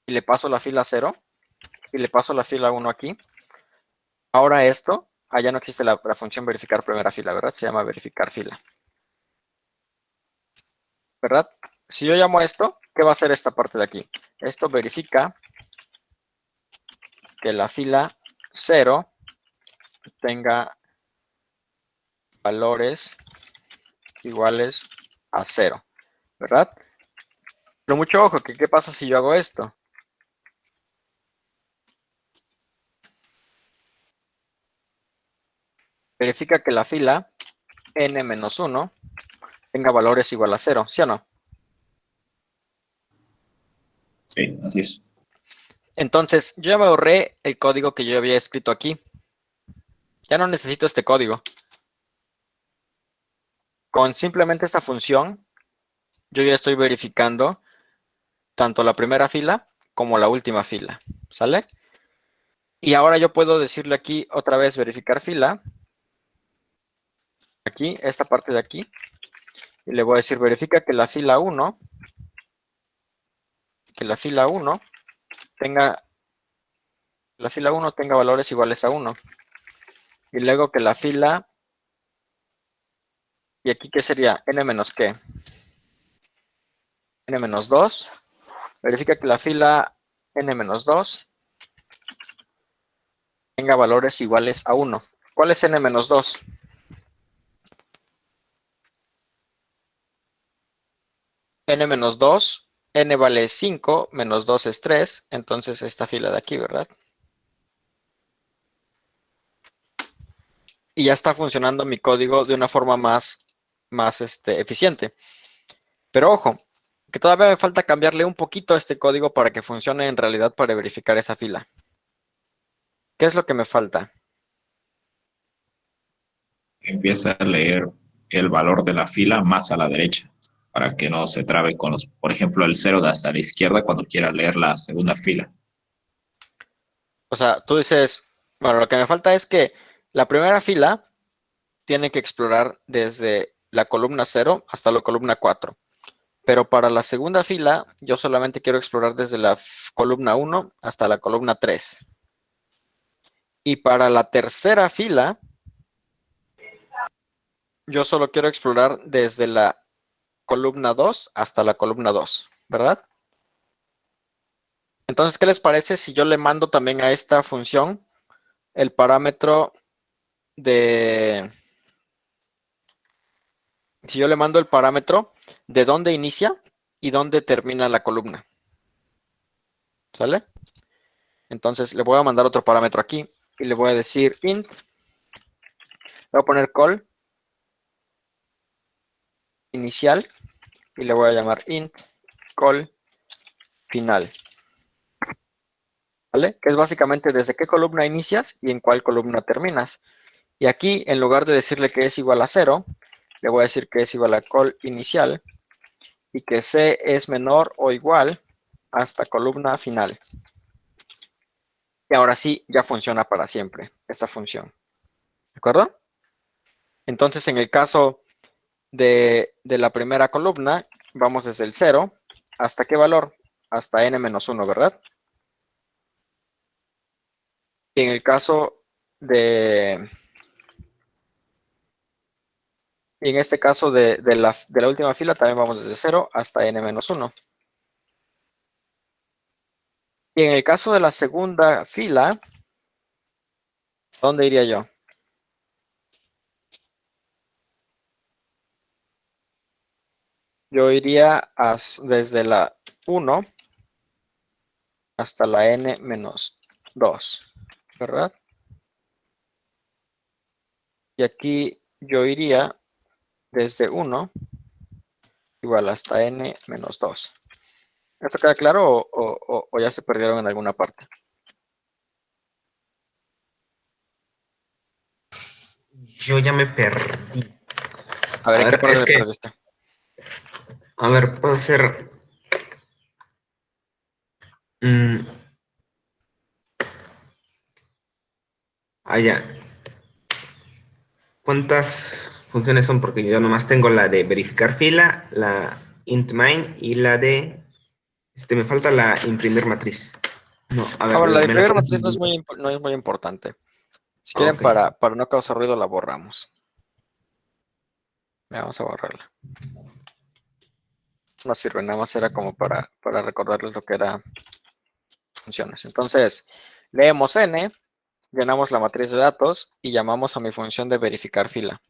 y le paso la fila 0 y le paso la fila 1 aquí, ahora esto, allá no existe la función verificar primera fila, ¿verdad? Se llama verificar fila. ¿Verdad? Si yo llamo a esto, ¿qué va a hacer esta parte de aquí? Esto verifica que la fila 0 tenga valores iguales a 0, ¿verdad? Pero mucho ojo, que ¿qué pasa si yo hago esto? Verifica que la fila n-1 tenga valores igual a 0, ¿sí o no? Sí, así es. Entonces, yo ya me ahorré el código que yo había escrito aquí. Ya no necesito este código. Con simplemente esta función, yo ya estoy verificando tanto la primera fila como la última fila, ¿sale? Y ahora yo puedo decirle aquí otra vez verificar fila. Aquí, esta parte de aquí. Y le voy a decir verifica que la fila 1 tenga valores iguales a 1. Y luego que la fila, y aquí ¿qué sería? N menos ¿qué? N menos 2. Verifica que la fila N menos 2 tenga valores iguales a 1. ¿Cuál es N menos 2? N menos 2, N vale 5, menos 2 es 3, entonces esta fila de aquí, ¿verdad? Y ya está funcionando mi código de una forma más eficiente. Pero ojo, que todavía me falta cambiarle un poquito a este código para que funcione en realidad para verificar esa fila. ¿Qué es lo que me falta? Empieza a leer el valor de la fila más a la derecha, para que no se trabe con los, por ejemplo, el 0 de hasta la izquierda cuando quiera leer la segunda fila. O sea, tú dices, bueno, lo que me falta es que la primera fila tiene que explorar desde la columna 0 hasta la columna 4. Pero para la segunda fila, yo solamente quiero explorar desde la columna 1 hasta la columna 3. Y para la tercera fila, yo solo quiero explorar desde la columna 2 hasta la columna 2, ¿verdad? Entonces, ¿qué les parece si yo le mando también a esta función el parámetro de... Si yo le mando el parámetro de dónde inicia y dónde termina la columna. ¿Sale? Entonces, le voy a mandar otro parámetro aquí y le voy a decir int. Le voy a poner call inicial y le voy a llamar int call final. ¿Vale? Que es básicamente desde qué columna inicias y en cuál columna terminas. Y aquí, en lugar de decirle que es igual a 0, le voy a decir que es igual a call inicial y que C es menor o igual hasta columna final. Y ahora sí, ya funciona para siempre esta función. ¿De acuerdo? Entonces, en el caso de la primera columna, vamos desde el 0, ¿hasta qué valor? Hasta n-1, ¿verdad? Y en el caso de... Y en este caso de la última fila, también vamos desde 0 hasta n-1. Y en el caso de la segunda fila, ¿dónde iría yo? Yo iría desde la 1 hasta la n-2, ¿verdad? Y aquí yo iría desde 1 igual hasta n-2. ¿Esto queda claro o ya se perdieron en alguna parte? Yo ya me perdí. A ver, ¿en qué parte es te que, perdiste? a ver, puedo hacer... ya. ¿Cuántas funciones son? Porque yo nomás tengo la de verificar fila, la int main y la de... me falta la imprimir matriz. No, a ver, Ahora, la de ¿me la imprimir puedes matriz no es imprimir? muy importante. Si quieren, Ok. para no causar ruido, la borramos. Vamos a borrarla. No sirve, nada más era como para recordarles lo que era funciones. Entonces, leemos n, llenamos la matriz de datos y llamamos a mi función de verificar fila.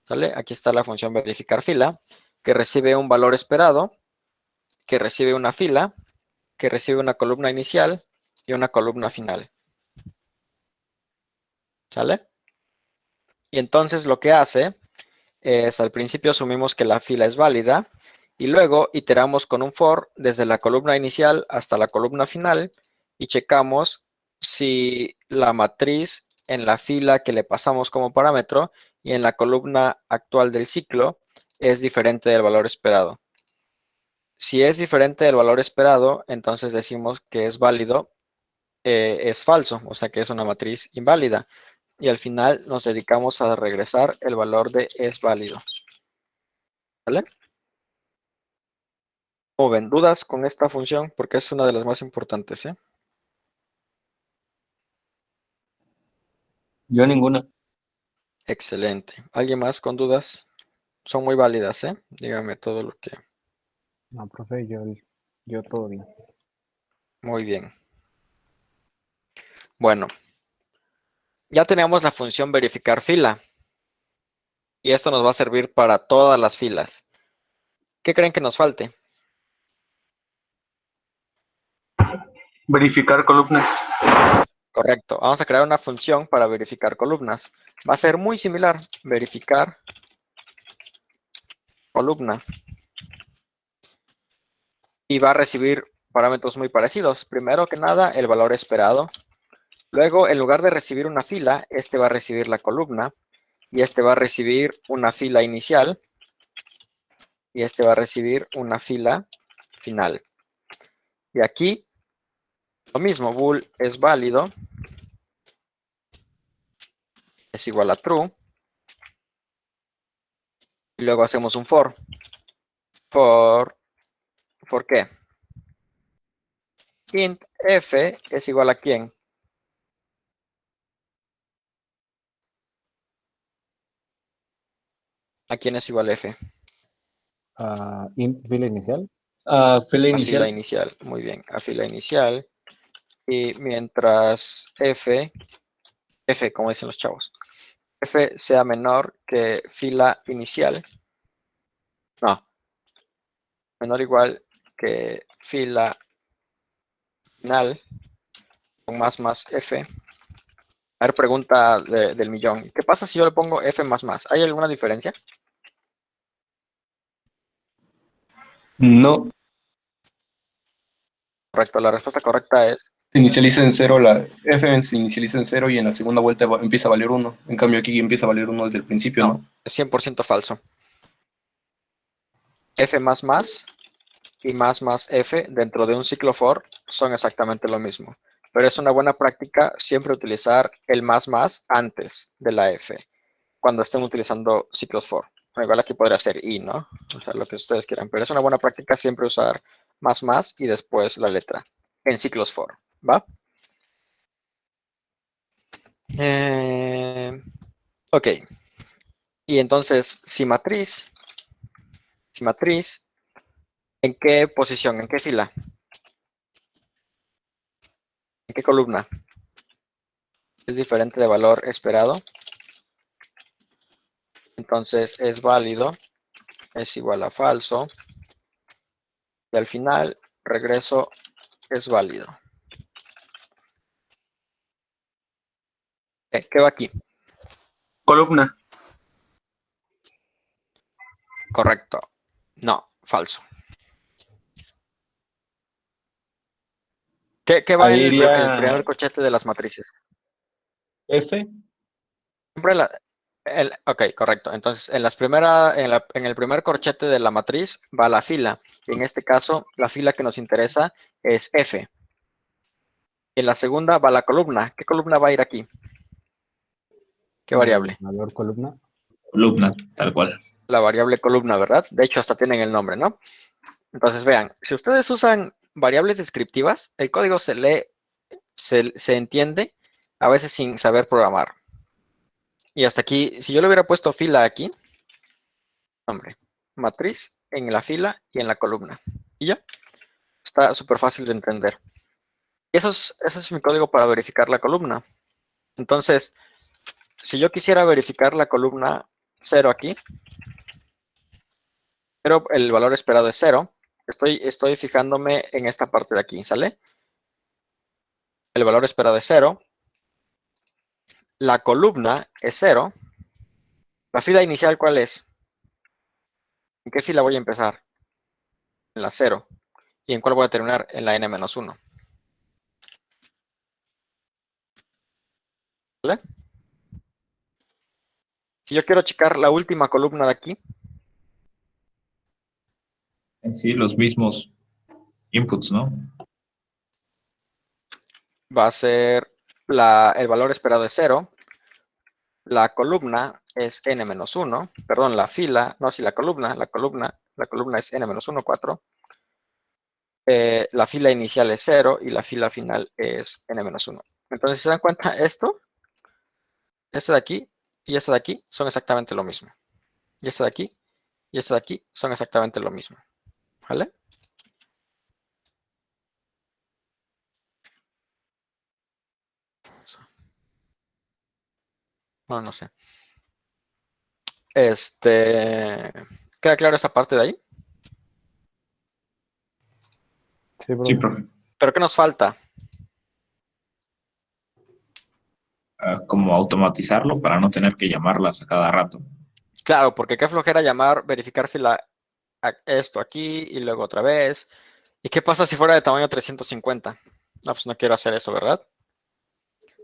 ¿Sale? Aquí está la función verificar fila, que recibe un valor esperado, que recibe una fila, que recibe una columna inicial y una columna final. ¿Sale? Y entonces lo que hace es, al principio asumimos que la fila es válida, y luego iteramos con un for desde la columna inicial hasta la columna final y checamos si la matriz en la fila que le pasamos como parámetro y en la columna actual del ciclo es diferente del valor esperado. Si es diferente del valor esperado, entonces decimos que es válido, es falso, o sea que es una matriz inválida. Y al final nos dedicamos a regresar el valor de es válido. ¿Vale? ¿O ven dudas con esta función? Porque es una de las más importantes, ¿eh? Yo ninguna. Excelente. ¿Alguien más con dudas? Son muy válidas, ¿eh? Dígame todo lo que... No, profe, yo todo bien. Muy bien. Bueno, ya tenemos la función verificar fila. Y esto nos va a servir para todas las filas. ¿Qué creen que nos falte? Verificar columnas. Correcto. Vamos a crear una función para verificar columnas. Va a ser muy similar. Verificar columna. Y va a recibir parámetros muy parecidos. Primero que nada, el valor esperado. Luego, en lugar de recibir una fila, este va a recibir la columna. Y este va a recibir una fila inicial. Y este va a recibir una fila final. Y aquí, lo mismo. Bool es válido. Es igual a true. Y luego hacemos un for. ¿For qué? Int f es igual a ¿quién? ¿A quién es igual f? Int fila inicial. Fila A fila inicial. inicial. Muy bien, a fila inicial. Y mientras f, como dicen los chavos, f sea menor que fila inicial. No. Menor o igual que fila final con más f. A ver, pregunta del millón. ¿Qué pasa si yo le pongo f más? ¿Hay alguna diferencia? No. Correcto, la respuesta correcta es Se inicializa en 0, la F se inicializa en 0 y en la segunda vuelta empieza a valer 1. En cambio aquí empieza a valer 1 desde el principio, ¿no? es 100% falso. F++ y más F dentro de un ciclo for son exactamente lo mismo. Pero es una buena práctica siempre utilizar el más antes de la F, cuando estén utilizando ciclos for. Igual aquí podría ser y, ¿no? O sea, lo que ustedes quieran. Pero es una buena práctica siempre usar más y después la letra en ciclos for, ¿va? Ok. Y entonces, si matriz, ¿en qué posición? ¿En qué fila? ¿En qué columna? Es diferente de valor esperado. Entonces es válido, es igual a falso. Y al final, regreso es válido. ¿Qué va aquí? Columna. Correcto. No, falso. ¿Qué va Ahí en el iría primer corchete de las matrices? F. Siempre ok, correcto. Entonces, en el primer corchete de la matriz va la fila. Y en este caso, la fila que nos interesa es F. En la segunda va la columna. ¿Qué columna va a ir aquí? ¿Qué variable? Valor columna. Columna, tal cual. La variable columna, ¿verdad? De hecho, hasta tienen el nombre, ¿no? Entonces, vean, si ustedes usan variables descriptivas, el código se lee, se entiende, a veces sin saber programar. Y hasta aquí, si yo le hubiera puesto fila aquí, hombre, matriz en la fila y en la columna. Y ya, está súper fácil de entender. Ese es mi código para verificar la columna. Entonces, si yo quisiera verificar la columna 0 aquí, pero el valor esperado es 0, estoy fijándome en esta parte de aquí, ¿sale? El valor esperado es 0. La columna es 0. La fila inicial, ¿cuál es? ¿En qué fila voy a empezar? En la 0. ¿Y en cuál voy a terminar? En la n-1. ¿Vale? Si yo quiero checar la última columna de aquí, Sí, los mismos inputs, ¿no? va a ser el valor esperado es 0. La columna es n-1. Perdón, la fila, no, sí, la columna es n-1, 4. La fila inicial es 0 y la fila final es n-1. Entonces, si se dan cuenta, esto de aquí y esto de aquí son exactamente lo mismo. Y esto de aquí y esto de aquí son exactamente lo mismo. ¿Vale? No sé. ¿Queda claro esa parte de ahí? Sí, Sí, profe. profe. ¿Pero qué nos falta? Como automatizarlo para no tener que llamarlas a cada rato. Claro, porque qué flojera verificar fila esto aquí y luego otra vez. ¿Y qué pasa si fuera de tamaño 350? No, pues no quiero hacer eso, ¿verdad?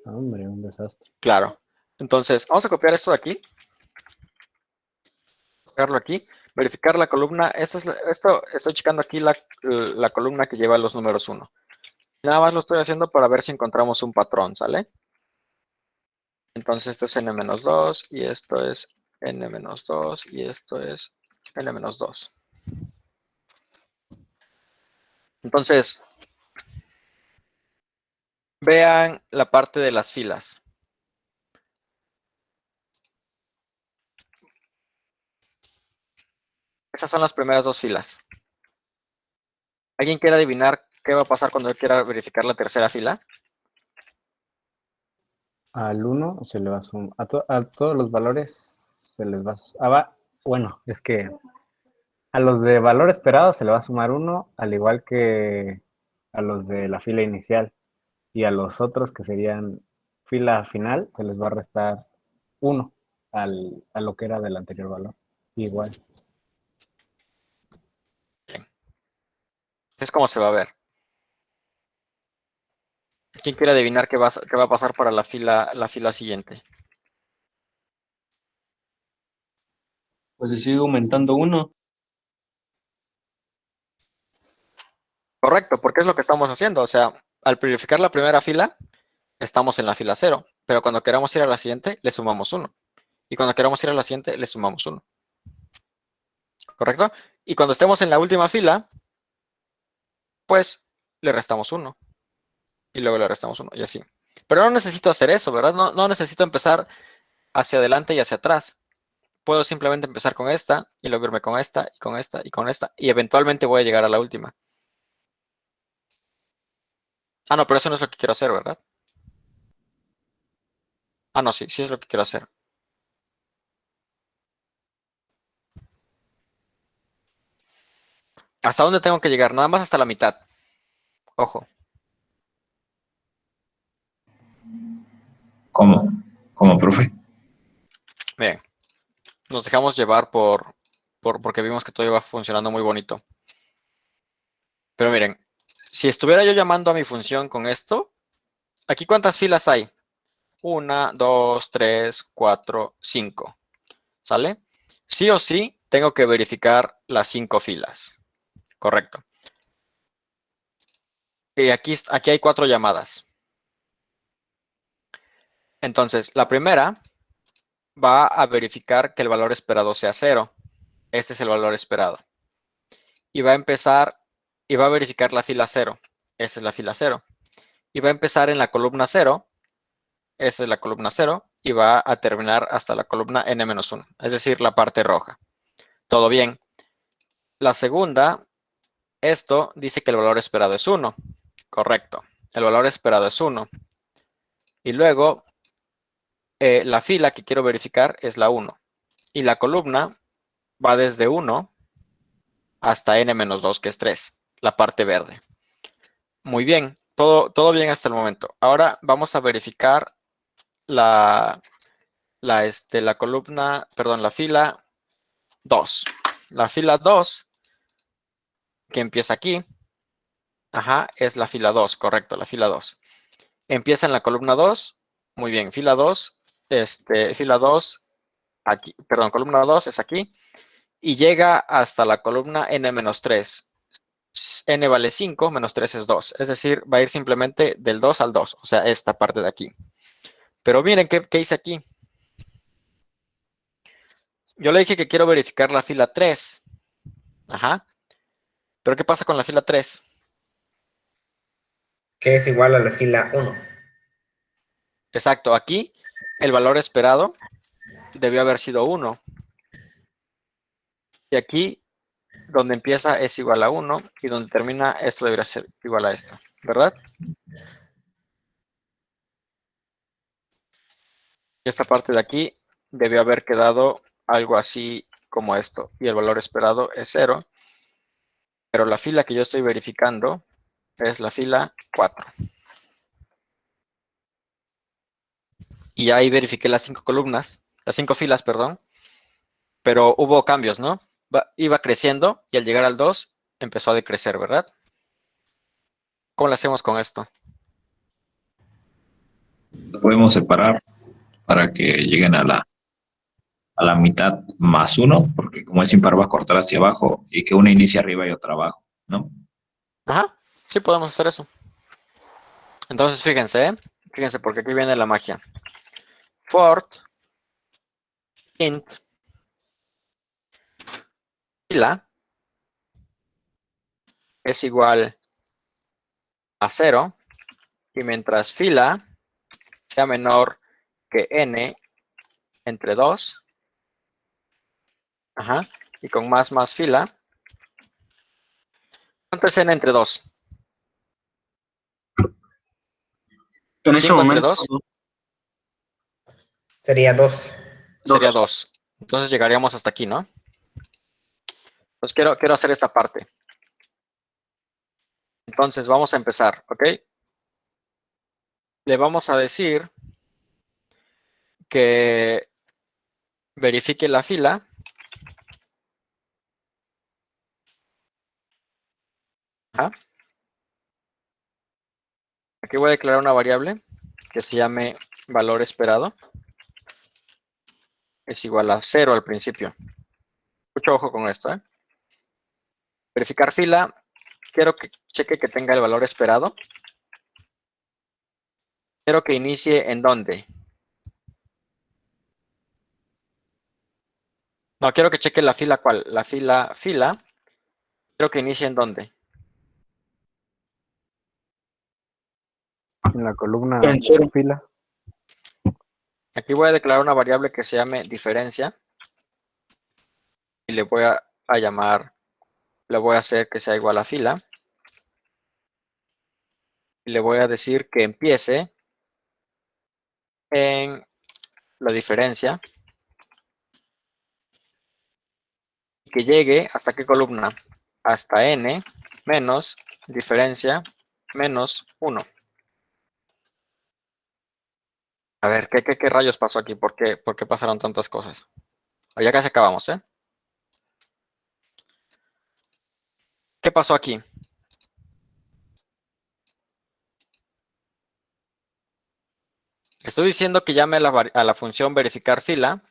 Hombre, un desastre. Claro. Entonces, vamos a copiar esto de aquí. Copiarlo aquí. Verificar la columna. Esto estoy checando aquí la columna que lleva los números 1. Nada más lo estoy haciendo para ver si encontramos un patrón, ¿sale? Entonces esto es n-2 y esto es n-2 y esto es n-2. Entonces, vean la parte de las filas. Esas son las primeras dos filas. ¿Alguien quiere adivinar qué va a pasar cuando yo quiera verificar la tercera fila? Al 1 se le va a sumar. A todos los valores se les va a sumar. Bueno, es que a los de valor esperado se le va a sumar 1, al igual que a los de la fila inicial. Y a los otros que serían fila final se les va a restar 1 a lo que era del anterior valor. Igual. Bien. Es como se va a ver. ¿Quién quiere adivinar qué va a pasar para la fila siguiente? Pues se sigue aumentando 1. Correcto, porque es lo que estamos haciendo. O sea, al verificar la primera fila, estamos en la fila 0. Pero cuando queramos ir a la siguiente, le sumamos 1. Y cuando queramos ir a la siguiente, le sumamos 1. ¿Correcto? Y cuando estemos en la última fila, pues le restamos 1. Y luego le restamos 1 y así. Pero no necesito hacer eso, ¿verdad? No necesito empezar hacia adelante y hacia atrás. Puedo simplemente empezar con esta y luego irme con esta y con esta y con esta. Y eventualmente voy a llegar a la última. Ah, no, pero eso no es lo que quiero hacer, ¿verdad? Ah, no, sí, sí es lo que quiero hacer. ¿Hasta dónde tengo que llegar? Nada más hasta la mitad. Ojo. ¿Cómo? ¿Cómo, profe? Bien. Nos dejamos llevar porque vimos que todo iba funcionando muy bonito. Pero miren, si estuviera yo llamando a mi función con esto, ¿aquí cuántas filas hay? 1, 2, 3, 4, 5. ¿Sale? Sí o sí, tengo que verificar las 5 filas. Correcto. Y aquí hay 4 llamadas. Entonces, la primera va a verificar que el valor esperado sea 0. Este es el valor esperado. Y va a empezar, y va a verificar la fila 0. Esta es la fila 0. Y va a empezar en la columna 0. Esta es la columna 0. Y va a terminar hasta la columna n-1. Es decir, la parte roja. Todo bien. La segunda, esto dice que el valor esperado es 1. Correcto. El valor esperado es 1. Y luego, la fila que quiero verificar es la 1. Y la columna va desde 1 hasta n-2, que es 3, la parte verde. Muy bien, todo bien hasta el momento. Ahora vamos a verificar la columna, perdón, la fila 2. La fila 2, que empieza aquí, es la fila 2, correcto, la fila 2. Empieza en la columna 2, muy bien, fila 2, fila 2, aquí, perdón, columna 2 es aquí, y llega hasta la columna n-3. N vale 5, menos 3 es 2. Es decir, va a ir simplemente del 2 al 2, o sea, esta parte de aquí. Pero miren, ¿qué hice aquí? Yo le dije que quiero verificar la fila 3. Pero ¿qué pasa con la fila 3? Que es igual a la fila 1. Exacto, aquí el valor esperado debió haber sido 1. Y aquí, donde empieza es igual a 1, y donde termina esto debería ser igual a esto, ¿verdad? Y esta parte de aquí debió haber quedado algo así como esto, y el valor esperado es 0, pero la fila que yo estoy verificando es la fila 4. Y ahí verifiqué las 5 columnas, las 5 filas, perdón, pero hubo cambios, ¿no? Iba creciendo y al llegar al 2 empezó a decrecer, ¿verdad? ¿Cómo lo hacemos con esto? Lo podemos separar para que lleguen a la mitad más 1, porque como es impar va a cortar hacia abajo y que una inicie arriba y otra abajo, ¿no? Sí podemos hacer eso. Entonces fíjense, fíjense porque aquí viene la magia. For int fila es igual a 0, y mientras fila sea menor que n entre 2, y con más fila, ¿cuánto es n entre 2? En ese 5 entre momento, 2 Sería 2. sería 2. Entonces llegaríamos hasta aquí, ¿no? Entonces quiero hacer esta parte. Entonces vamos a empezar, ¿ok? Le vamos a decir que verifique la fila. Aquí voy a declarar una variable que se llame valor esperado. Es igual a 0 al principio. Mucho ojo con esto, ¿eh? Verificar fila. cheque que tenga el valor esperado. Quiero que inicie ¿en dónde? No, quiero que cheque la fila, ¿cuál? La fila. Quiero que inicie ¿en dónde? En la columna En cero. fila. Aquí voy a declarar una variable que se llame diferencia. Y le voy a llamar, le voy a hacer que sea igual a fila. Y le voy a decir que empiece en la diferencia. Y que llegue, ¿hasta qué columna? Hasta n menos diferencia menos 1. A ver, ¿qué rayos pasó aquí? ¿Por qué pasaron tantas cosas? Ya casi acabamos, ¿eh? ¿Qué pasó aquí? Estoy diciendo que llame a la función verificar fila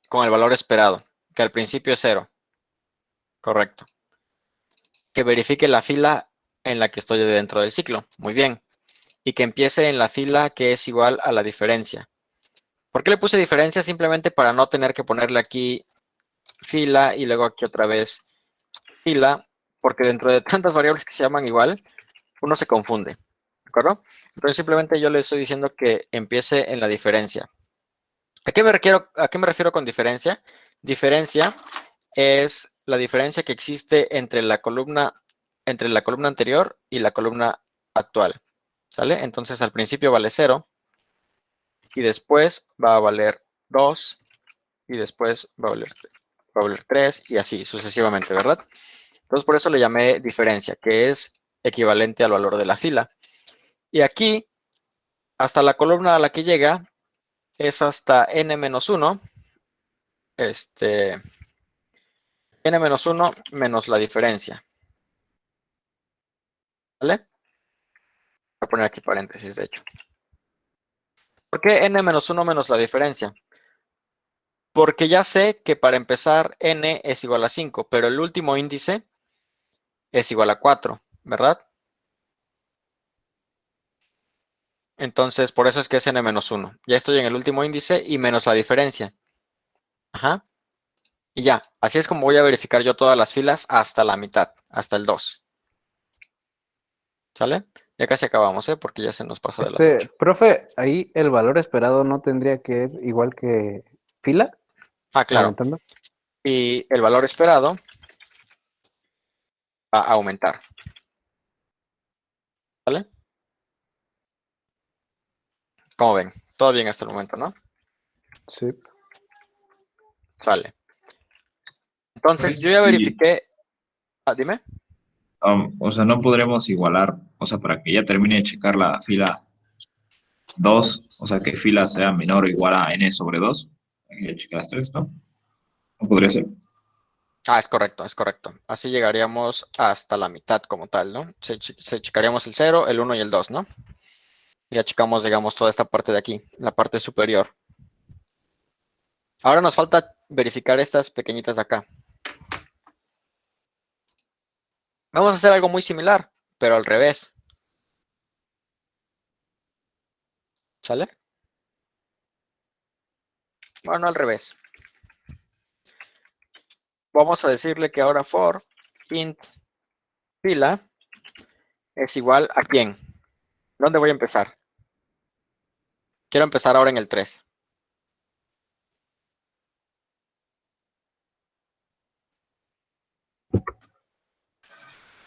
con el valor esperado, que al principio es 0. Correcto. Que verifique la fila en la que estoy dentro del ciclo. Muy bien. Y que empiece en la fila que es igual a la diferencia. ¿Por qué le puse diferencia? Simplemente para no tener que ponerle aquí fila y luego aquí otra vez fila, porque dentro de tantas variables que se llaman igual, uno se confunde. ¿De acuerdo? Entonces simplemente yo le estoy diciendo que empiece en la diferencia. ¿A qué me refiero con diferencia? Diferencia es la diferencia que existe entre la columna anterior y la columna actual. ¿Sale? Entonces al principio vale 0 y después va a valer 2 y después va a valer 3 y así sucesivamente, ¿verdad? Entonces por eso le llamé diferencia, que es equivalente al valor de la fila. Y aquí, hasta la columna a la que llega, es hasta n-1, n-1 menos la diferencia. ¿Vale? Voy a poner aquí paréntesis, de hecho. ¿Por qué n-1 menos la diferencia? Porque ya sé que para empezar n es igual a 5, pero el último índice es igual a 4, ¿verdad? Entonces, por eso es que es n-1. Ya estoy en el último índice y menos la diferencia. Ajá. Y ya, así es como voy a verificar yo todas las filas hasta la mitad, hasta el 2. ¿Sale? Ya casi acabamos, ¿eh? Porque ya se nos pasó de las 8. Profe, ahí el valor esperado no tendría que ir igual que fila, Ah, claro. aumentando. Y el valor esperado va a aumentar. ¿Vale? Como ven, todo bien hasta el momento, ¿no? Sí. Sale. Entonces, yo ya verifiqué. Ah, dime. O sea, no podremos igualar, o sea, para que ya termine de checar la fila 2, o sea, que fila sea menor o igual a n sobre 2. Hay que checar las 3, ¿no? No podría ser. Ah, es correcto, es correcto. Así llegaríamos hasta la mitad como tal, ¿no? Se checaríamos el 0, el 1 y el 2, ¿no? Ya checamos, digamos, toda esta parte de aquí, la parte superior. Ahora nos falta verificar estas pequeñitas de acá. Vamos a hacer algo muy similar, pero al revés. ¿Sale? Bueno, al revés. Vamos a decirle que ahora for int fila es igual a ¿quién? ¿Dónde voy a empezar? Quiero empezar ahora en el 3.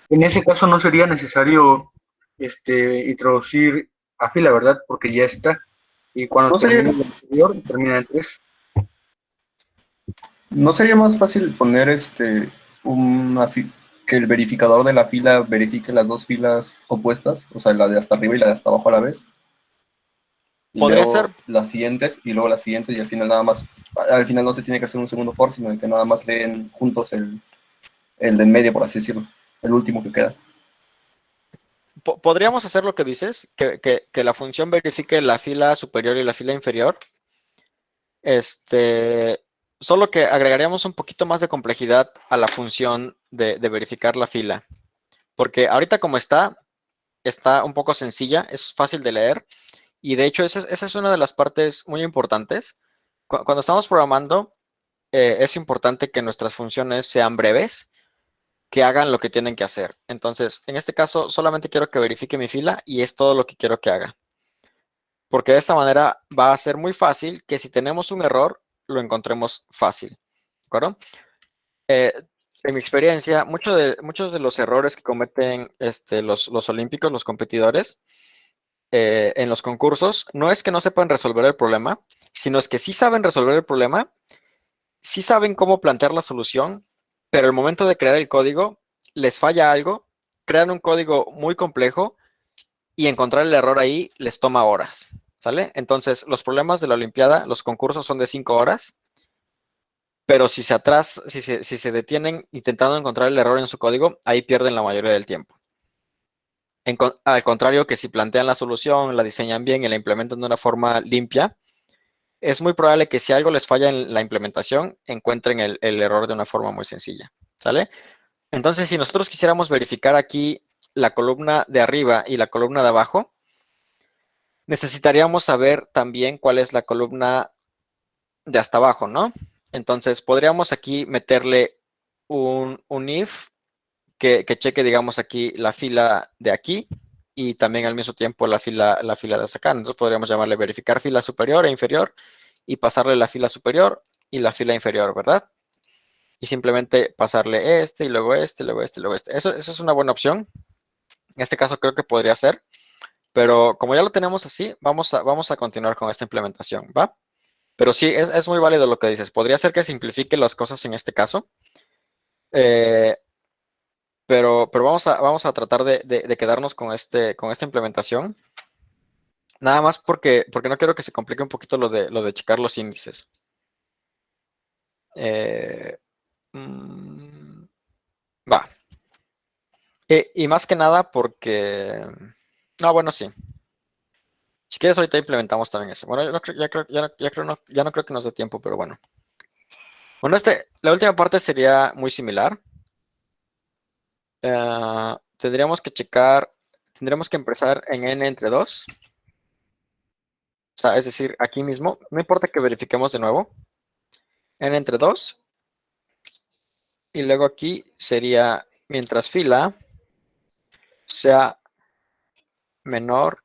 En ese caso no sería necesario introducir a fila, ¿verdad? Porque ya está. Y cuando ¿No sería, termine el anterior, termina en 3. no sería más fácil poner que el verificador de la fila verifique las dos filas opuestas, o sea, la de hasta arriba y la de hasta abajo a la vez? Y Podría luego ser. las siguientes, y luego las siguientes, y al final no se tiene que hacer un segundo for, sino que nada más leen juntos el de en medio, por así decirlo, el último que queda. Podríamos hacer lo que dices, que la función verifique la fila superior y la fila inferior. Solo que agregaríamos un poquito más de complejidad a la función de verificar la fila. Porque ahorita como está un poco sencilla, es fácil de leer. Y de hecho, esa es una de las partes muy importantes. Cuando estamos programando, es importante que nuestras funciones sean breves, que hagan lo que tienen que hacer. Entonces, en este caso, solamente quiero que verifique mi fila y es todo lo que quiero que haga. Porque de esta manera va a ser muy fácil que si tenemos un error, lo encontremos fácil. ¿De acuerdo? En mi experiencia, muchos de los errores que cometen los olímpicos, los competidores, en los concursos, no es que no sepan resolver el problema, sino es que sí saben resolver el problema, sí saben cómo plantear la solución, pero al momento de crear el código, les falla algo, crean un código muy complejo y encontrar el error ahí les toma horas, ¿sale? Entonces, los problemas de la Olimpiada, los concursos son de 5 horas, pero si se detienen intentando encontrar el error en su código, ahí pierden la mayoría del tiempo. Al contrario que si plantean la solución, la diseñan bien y la implementan de una forma limpia, es muy probable que si algo les falla en la implementación, encuentren el error de una forma muy sencilla, ¿sale? Entonces, si nosotros quisiéramos verificar aquí la columna de arriba y la columna de abajo, necesitaríamos saber también cuál es la columna de hasta abajo, ¿no? Entonces, podríamos aquí meterle un if que cheque, digamos, aquí la fila de aquí y también al mismo tiempo la fila de hasta acá. Entonces, podríamos llamarle verificar fila superior e inferior y pasarle la fila superior y la fila inferior, ¿verdad? Y simplemente pasarle este y luego este, luego este, luego este. Eso es una buena opción. En este caso creo que podría ser. Pero como ya lo tenemos así, vamos a continuar con esta implementación, ¿va? Pero sí, es muy válido lo que dices. Podría ser que simplifique las cosas en este caso. Pero vamos a tratar de quedarnos con esta implementación. Nada más porque no quiero que se complique un poquito lo de checar los índices. Va. Y más que nada porque... No, bueno, sí. Si quieres, ahorita implementamos también eso. Bueno, ya no creo que nos dé tiempo, pero bueno. Bueno, la última parte sería muy similar. Tendríamos que empezar en n entre 2. O sea, es decir, aquí mismo, no importa que verifiquemos de nuevo. N entre 2. Y luego aquí sería mientras fila sea menor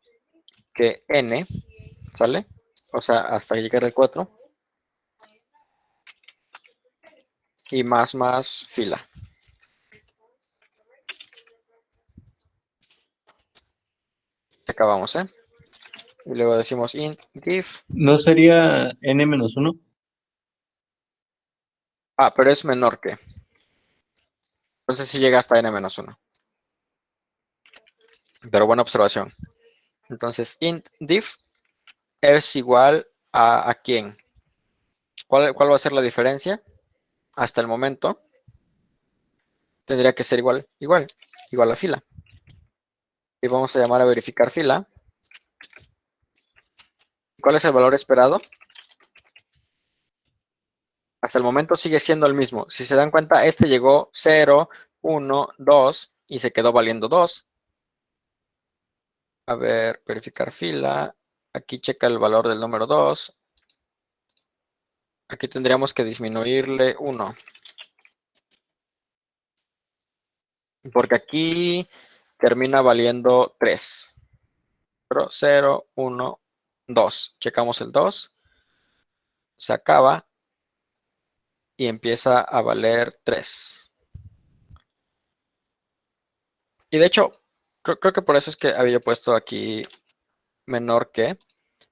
que n, ¿sale? O sea, hasta llegar al 4. Y más fila. Acabamos, ¿eh? Y luego decimos int diff. ¿No sería n-1? Ah, pero es menor que. Entonces sí llega hasta n-1. Pero buena observación. Entonces int diff es igual a quién. ¿Cuál va a ser la diferencia? Hasta el momento tendría que ser igual a fila. Y vamos a llamar a verificar fila. ¿Cuál es el valor esperado? Hasta el momento sigue siendo el mismo. Si se dan cuenta, este llegó 0, 1, 2 y se quedó valiendo 2. A ver, verificar fila. Aquí checa el valor del número 2. Aquí tendríamos que disminuirle 1. Porque aquí termina valiendo 3. 0, 1, 2. Checamos el 2. Se acaba. Y empieza a valer 3. Y de hecho, creo que por eso es que había puesto aquí menor que,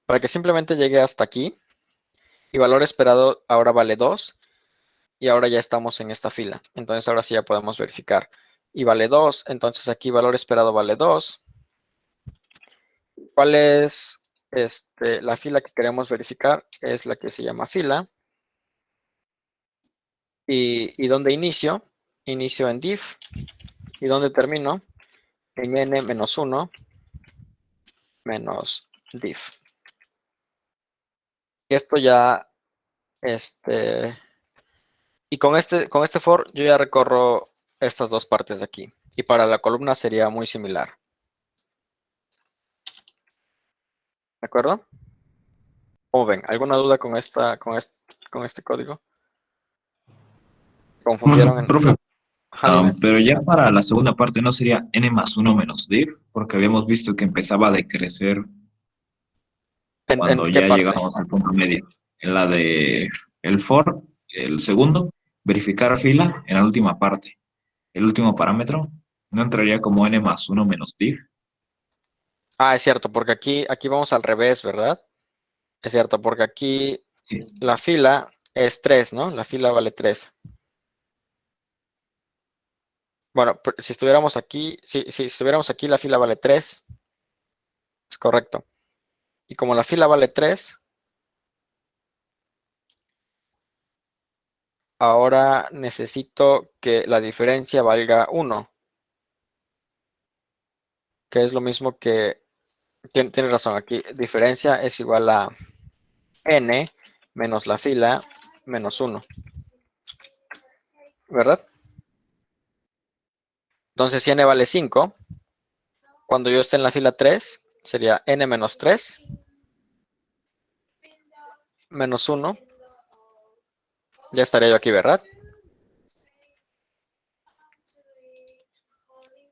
para que simplemente llegue hasta aquí. Y valor esperado ahora vale 2. Y ahora ya estamos en esta fila. Entonces ahora sí ya podemos verificar. Y vale 2. Entonces aquí valor esperado vale 2. ¿Cuál es la fila que queremos verificar? Es la que se llama fila. ¿Y dónde inicio? Inicio en diff. ¿Y dónde termino? En n-1 menos diff. Y esto ya, y con este for yo ya recorro estas dos partes de aquí. Y para la columna sería muy similar. ¿De acuerdo? ¿Cómo ven? ¿Alguna duda con este código? ¿Confundieron en...? Profe, Ajá, dime. pero ya para la segunda parte no sería n más 1 menos div, porque habíamos visto que empezaba a decrecer ¿En cuando qué ya parte? llegábamos al punto medio. En la de el for, el segundo, verificar fila en la última parte. El último parámetro no entraría como n más 1 menos div. Ah, es cierto, porque aquí vamos al revés, ¿verdad? Es cierto, porque aquí Sí. la fila es 3, ¿no? La fila vale 3. Bueno, si estuviéramos aquí, si estuviéramos aquí, la fila vale 3. Es correcto. Y como la fila vale 3, ahora necesito que la diferencia valga 1, que es lo mismo que... Tienes razón, aquí diferencia es igual a n menos la fila menos 1, ¿verdad? Entonces, si n vale 5, cuando yo esté en la fila 3, sería n menos 3 menos 1. Ya estaría yo aquí, ¿verdad?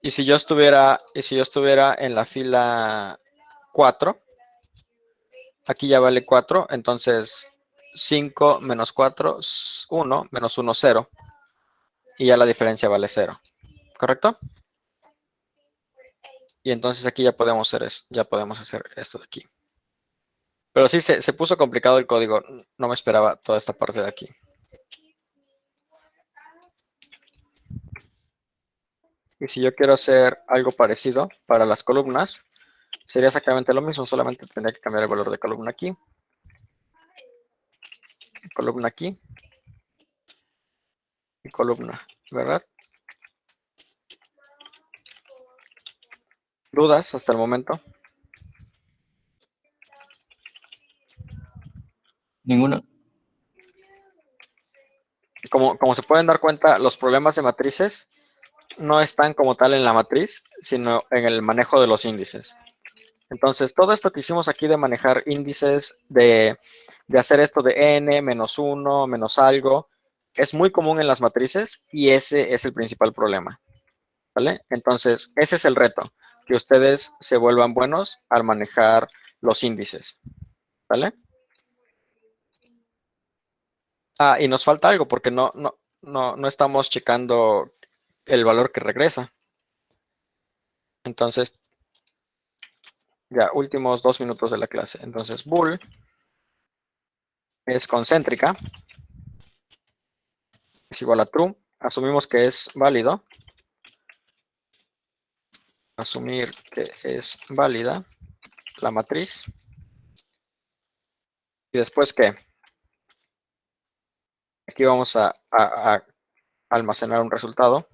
Y si yo estuviera en la fila 4, aquí ya vale 4, entonces 5 menos 4 es 1, menos 1, 0. Y ya la diferencia vale 0, ¿correcto? Y entonces aquí ya podemos hacer esto de aquí. Pero sí, se puso complicado el código. No me esperaba toda esta parte de aquí. Y si yo quiero hacer algo parecido para las columnas, sería exactamente lo mismo, solamente tendría que cambiar el valor de columna aquí y columna, ¿verdad? ¿Dudas hasta el momento? Ninguna. Como se pueden dar cuenta, los problemas de matrices no están como tal en la matriz, sino en el manejo de los índices. Entonces, todo esto que hicimos aquí de manejar índices, de hacer esto de n, menos 1, menos algo, es muy común en las matrices y ese es el principal problema, ¿vale? Entonces, ese es el reto, que ustedes se vuelvan buenos al manejar los índices, ¿vale? Ah, y nos falta algo porque no estamos checando el valor que regresa. Entonces, ya, últimos 2 minutos de la clase. Entonces, bool es concéntrica, es igual a true. Asumimos que es válido. Asumir que es válida la matriz. ¿Y después qué? Aquí vamos a almacenar un resultado.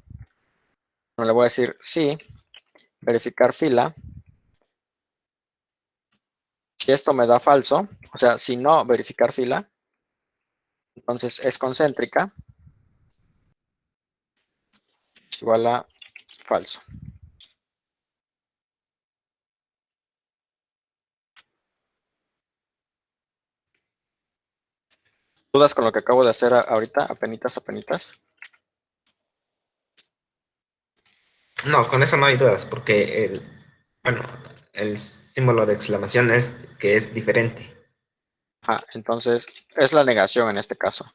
Le voy a decir sí, verificar fila. Si esto me da falso, o sea, si no verificar fila, entonces es concéntrica, es igual a falso. ¿Dudas con lo que acabo de hacer ahorita? Apenitas. No, con eso no hay dudas, porque el símbolo de exclamación es que es diferente. Entonces es la negación en este caso.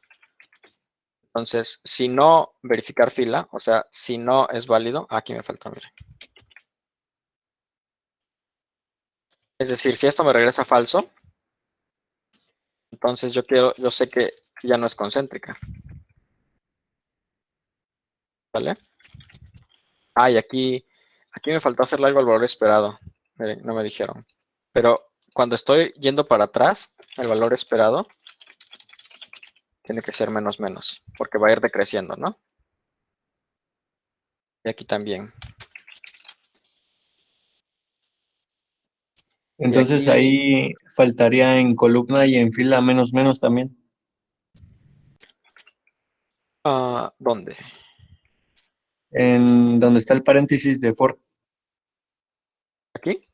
Entonces, si no verificar fila, o sea, si no es válido, aquí me falta, mire. Es decir, si esto me regresa falso, entonces yo sé que ya no es concéntrica. ¿Vale? Y aquí me faltó hacerle algo al valor esperado. Miren, no me dijeron. Pero cuando estoy yendo para atrás, el valor esperado tiene que ser menos menos, porque va a ir decreciendo, ¿no? Y aquí también. Entonces aquí- ahí faltaría en columna y en fila menos menos también. ¿Dónde? En donde está el paréntesis de for. ¿Aquí?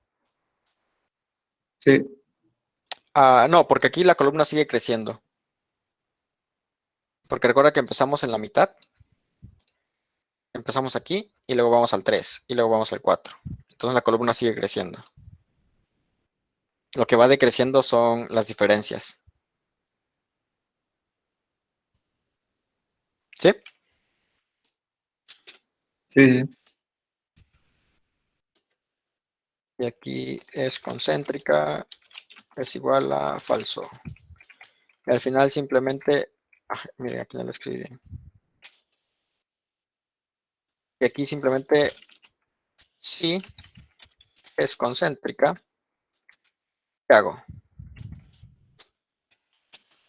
Sí. No, porque aquí la columna sigue creciendo. Porque recuerda que empezamos en la mitad. Empezamos aquí y luego vamos al 3 y luego vamos al 4. Entonces la columna sigue creciendo. Lo que va decreciendo son las diferencias. ¿Sí? Sí, sí. Y aquí es concéntrica, es igual a falso. Y al final simplemente, mire, aquí no lo escribí bien. Y aquí simplemente, si es concéntrica, ¿qué hago?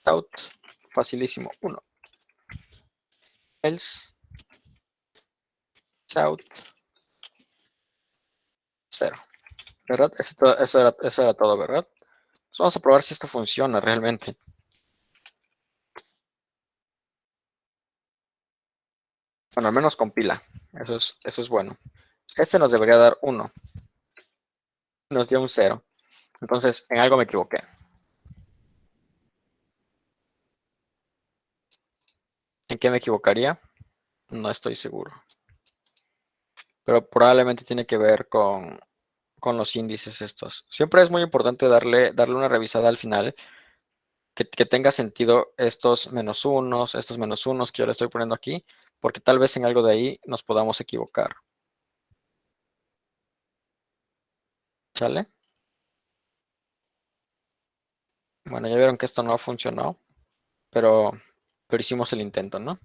Out, facilísimo, 1. Else, out, 0. ¿Verdad? Eso era todo, ¿verdad? Entonces vamos a probar si esto funciona realmente. Bueno, al menos compila. Eso es bueno. Este nos debería dar 1. Nos dio un 0. Entonces, en algo me equivoqué. ¿En qué me equivocaría? No estoy seguro. Pero probablemente tiene que ver con los índices estos. Siempre es muy importante darle una revisada al final, que tenga sentido estos menos unos que yo le estoy poniendo aquí, porque tal vez en algo de ahí nos podamos equivocar. ¿Sale? Bueno, ya vieron que esto no funcionó, pero hicimos el intento, ¿no?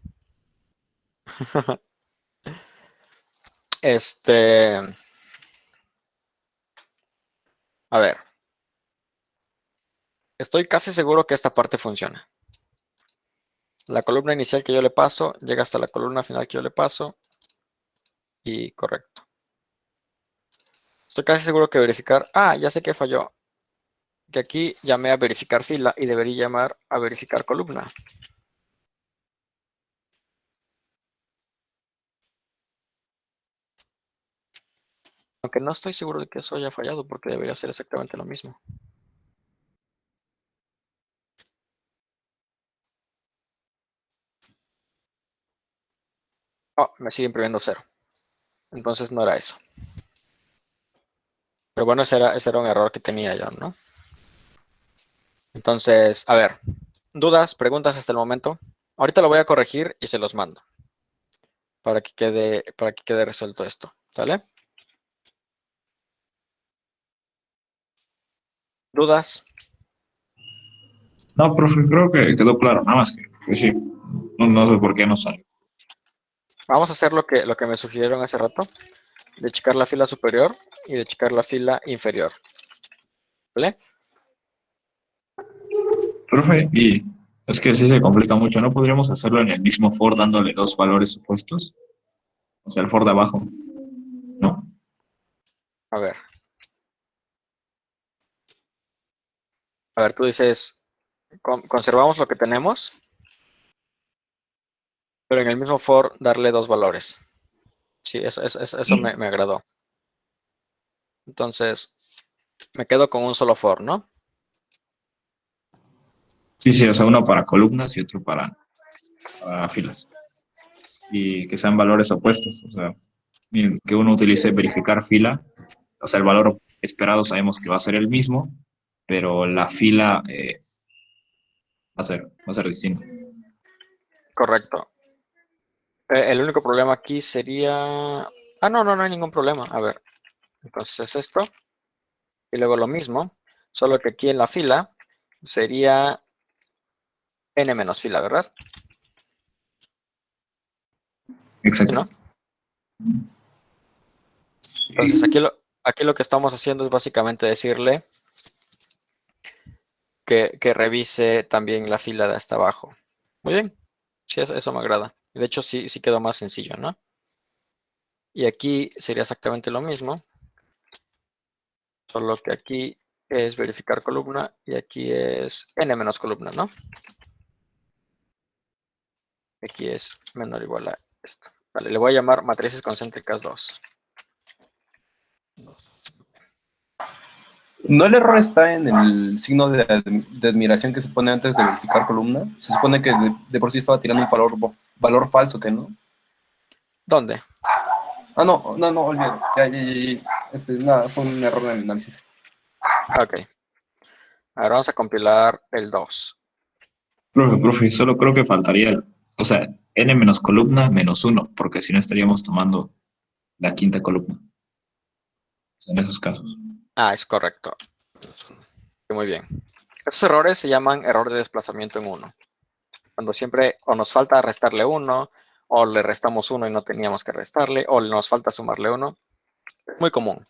A ver. Estoy casi seguro que esta parte funciona. La columna inicial que yo le paso llega hasta la columna final que yo le paso. Y correcto. Estoy casi seguro que verificar. Ya sé que falló. Que aquí llamé a verificar fila y debería llamar a verificar columna. Aunque no estoy seguro de que eso haya fallado porque debería ser exactamente lo mismo. Me sigue imprimiendo 0. Entonces no era eso. Pero bueno, ese era un error que tenía yo, ¿no? Entonces, a ver. ¿Dudas, preguntas hasta el momento? Ahorita lo voy a corregir y se los mando. Para que quede resuelto esto. ¿Sale? ¿Dudas? No, profe, creo que quedó claro, nada más que sí, no sé por qué no sale. Vamos a hacer lo que me sugirieron hace rato. De checar la fila superior y de checar la fila inferior. ¿Vale? Profe, y es que sí se complica mucho, ¿no podríamos hacerlo en el mismo for dándole dos valores opuestos? O sea, el for de abajo, ¿no? A ver. A ver, tú dices, conservamos lo que tenemos, pero en el mismo for darle dos valores. Sí, eso me agradó. Entonces, me quedo con un solo for, ¿no? Sí, o sea, uno para columnas y otro para filas. Y que sean valores opuestos, o sea, que uno utilice verificar fila, o sea, el valor esperado sabemos que va a ser el mismo, pero la fila va a ser distinto. Correcto. El único problema aquí sería... no hay ningún problema. A ver, entonces es esto. Y luego lo mismo, solo que aquí en la fila sería n menos fila, ¿verdad? ¿Sí, Exacto. no? Entonces aquí lo que estamos haciendo es básicamente decirle que revise también la fila de hasta abajo. Muy bien. Sí, eso me agrada. De hecho, sí quedó más sencillo, ¿no? Y aquí sería exactamente lo mismo. Solo que aquí es verificar columna y aquí es n menos columna, ¿no? Aquí es menor o igual a esto. Vale, le voy a llamar matrices concéntricas 2. ¿No el error está en el signo de admiración que se pone antes de verificar columna? Se supone que de por sí estaba tirando un valor falso, ¿que no? ¿Dónde? Ah, no, olvídalo. Ya. Nada, fue un error en el análisis. Ok. Ahora vamos a compilar el 2. Profe, solo creo que faltaría, o sea, n menos columna menos 1, porque si no estaríamos tomando la quinta columna. En esos casos. Ah, es correcto. Muy bien. Estos errores se llaman error de desplazamiento en 1. Cuando siempre o nos falta restarle 1, o le restamos 1 y no teníamos que restarle, o nos falta sumarle 1. Muy común.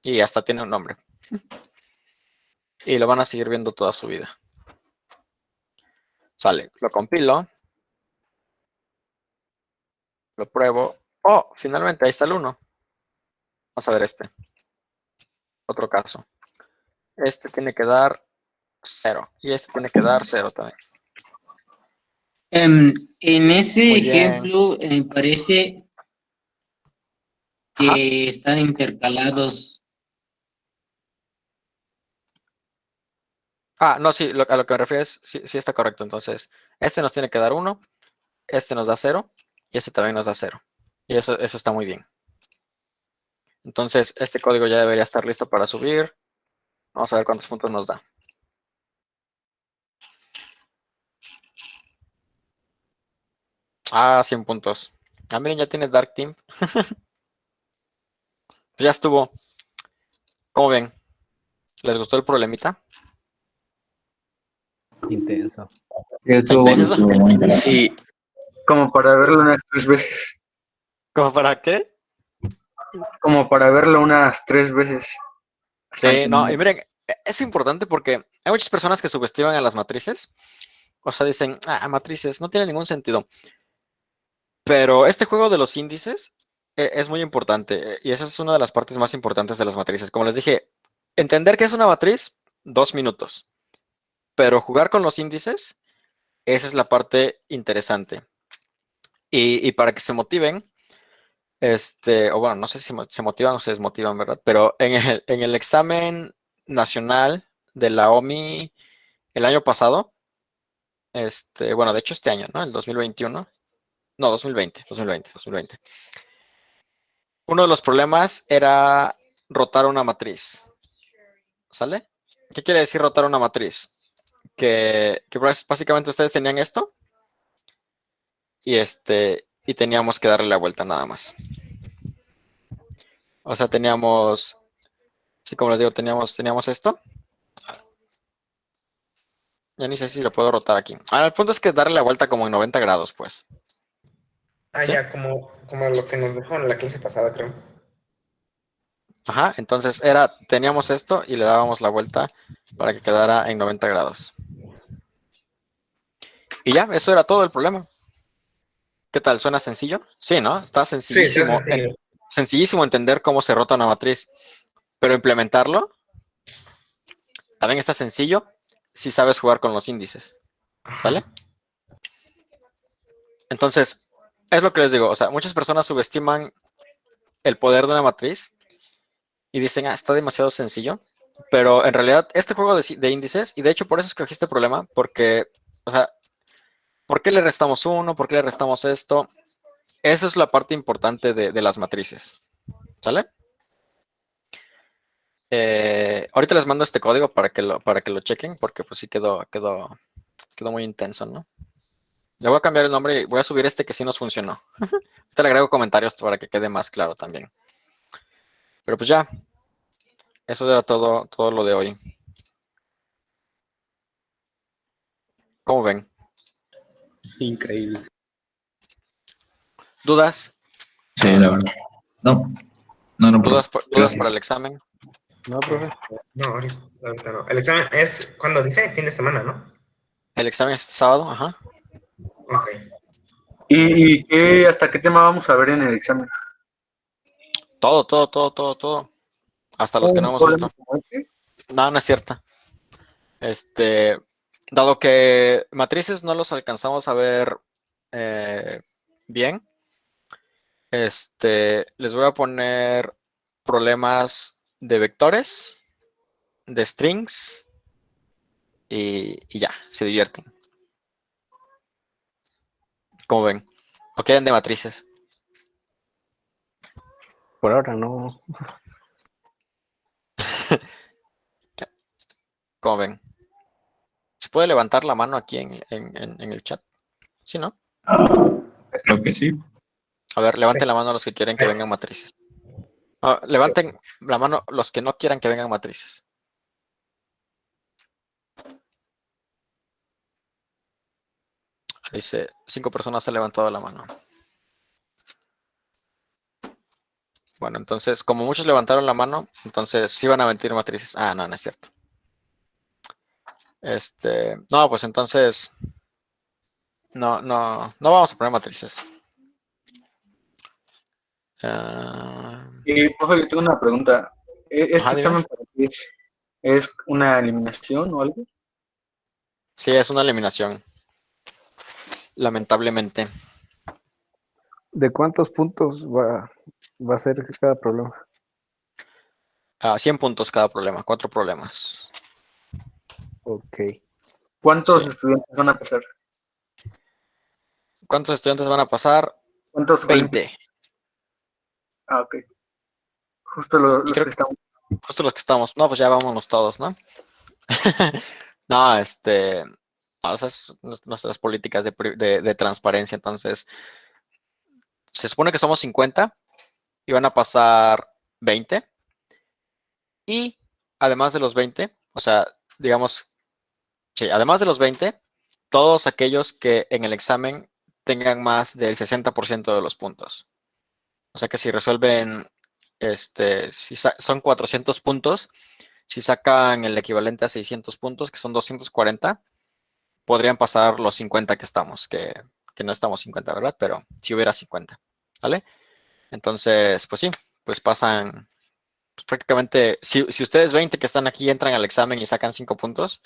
Y hasta tiene un nombre. Y lo van a seguir viendo toda su vida. Sale, lo compilo. Lo pruebo. Oh, finalmente, ahí está el 1. Vamos a ver este. Otro caso. Este tiene que dar 0. Y este tiene que dar 0 también. En ese Muy bien. ejemplo, parece Ajá. que están intercalados. Ah, no, sí, a lo que me refiero es, sí está correcto. Entonces, este nos tiene que dar 1, este nos da 0, y este también nos da 0. Y eso está muy bien. Entonces, este código ya debería estar listo para subir. Vamos a ver cuántos puntos nos da. Ah, 100 puntos. Ah, miren, ya tiene Dark Team. Ya estuvo. ¿Cómo ven? ¿Les gustó el problemita? Intenso. Estuvo bueno. ¿Intenso? Sí, como para verlo unas 3 veces. ¿Cómo para qué? Como para verlo unas 3 veces. Sí, no, y miren, es importante porque hay muchas personas que subestiman a las matrices. O sea, dicen, matrices, no tiene ningún sentido. Pero este juego de los índices es muy importante. Y esa es una de las partes más importantes de las matrices. Como les dije, entender qué es una matriz, 2 minutos. Pero jugar con los índices, esa es la parte interesante. Y para que se motiven, o bueno, no sé si se motivan o se desmotivan, ¿verdad? Pero en el examen nacional de la OMI el año pasado, bueno, de hecho este año, ¿no? El 2021. No, 2020. Uno de los problemas era rotar una matriz. ¿Sale? ¿Qué quiere decir rotar una matriz? Que básicamente ustedes tenían esto y teníamos que darle la vuelta nada más. O sea, teníamos, sí, como les digo, teníamos esto. Ya ni sé si lo puedo rotar aquí. Ahora, el punto es que darle la vuelta como en 90 grados, pues. ¿Sí? Ya, como lo que nos dejó en la clase pasada, creo. Ajá, entonces teníamos esto y le dábamos la vuelta para que quedara en 90 grados. Y ya, eso era todo el problema. ¿Qué tal? ¿Suena sencillo? Sí, ¿no? Está sencillísimo. Sí, está sencillo. Sencillísimo entender cómo se rota una matriz. Pero implementarlo también está sencillo si sabes jugar con los índices. ¿Sale? Entonces, es lo que les digo. O sea, muchas personas subestiman el poder de una matriz y dicen, está demasiado sencillo. Pero en realidad, este juego de índices, y de hecho por eso escogí este problema, porque, o sea, ¿por qué le restamos 1? ¿Por qué le restamos esto? Esa es la parte importante de las matrices. ¿Sale? Ahorita les mando este código para que lo chequen, porque pues sí quedó muy intenso, ¿no? Le voy a cambiar el nombre y voy a subir este que sí nos funcionó. Ahorita le agrego comentarios para que quede más claro también. Pero pues ya, eso era todo lo de hoy. ¿Cómo ven? Increíble. ¿Dudas? Sí, la verdad. No, ¿Dudas gracias. para el examen? No, profe. No, ahorita no. El examen es, ¿cuándo dice? Fin de semana, ¿no? El examen es este sábado, ajá. Ok. ¿Y hasta qué tema vamos a ver en el examen? Todo. Hasta los que no ¿Un hemos problema visto. como este? No, no es cierto. Dado que matrices no los alcanzamos a ver bien, Les voy a poner problemas de vectores, de strings, y ya, se divierten. ¿Cómo ven? ¿O quieren de matrices? Por ahora no. ¿Cómo ven? ¿Se puede levantar la mano aquí en el chat? ¿Sí, no? Creo que sí. A ver, levanten la mano los que quieren que vengan matrices. Levanten la mano los que no quieran que vengan matrices. Dice, 5 personas han levantado la mano. Bueno, entonces, como muchos levantaron la mano, entonces sí van a mentir matrices. Ah, no, no es cierto. No, pues entonces, no vamos a poner matrices. Profe, yo tengo una pregunta. Ajá, ¿Este dime. examen para qué es una eliminación o algo? Sí, es una eliminación. Lamentablemente. ¿De cuántos puntos va a ser cada problema? 100 puntos cada problema, 4 problemas. Ok. ¿Cuántos Sí. estudiantes van a pasar? ¿Cuántos estudiantes van a pasar? ¿Cuántos 20. Ah, ok. Justo los Y creo que estamos. justo los que estamos. No, pues ya vámonos todos, ¿no? No, esas nuestras políticas de transparencia. Entonces, se supone que somos 50 y van a pasar 20. Y además de los 20, o sea, digamos, sí, además de los 20, todos aquellos que en el examen tengan más del 60% de los puntos. O sea que si resuelven, si son 400 puntos, si sacan el equivalente a 600 puntos, que son 240, podrían pasar los 50 que estamos, que no estamos 50, ¿verdad? Pero si hubiera 50, ¿vale? Entonces, pues sí, pues pasan, pues prácticamente, si ustedes 20 que están aquí entran al examen y sacan 5 puntos,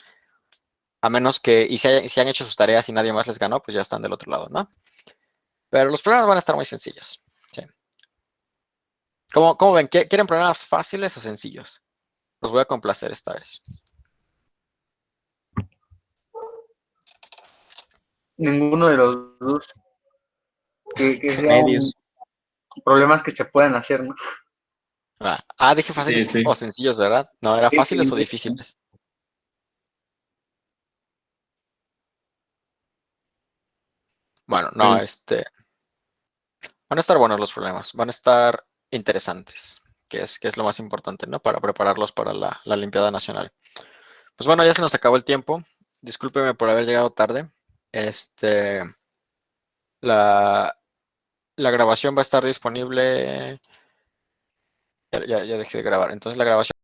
a menos que, y si han hecho sus tareas y nadie más les ganó, pues ya están del otro lado, ¿no? Pero los problemas van a estar muy sencillos, sí. ¿Cómo ven? ¿Quieren problemas fáciles o sencillos? Los voy a complacer esta vez. Ninguno de los dos. Que sean Medios. problemas que se puedan hacer, ¿no? Dije fáciles Sí, sí. o sencillos, ¿verdad? No, ¿era fáciles o Sí. difíciles? Bueno, no, van a estar buenos los problemas, van a estar interesantes, que es lo más importante, ¿no? Para prepararlos para la Olimpiada Nacional. Pues bueno, ya se nos acabó el tiempo. Discúlpeme por haber llegado tarde. La, la grabación va a estar disponible. Ya dejé de grabar. Entonces la grabación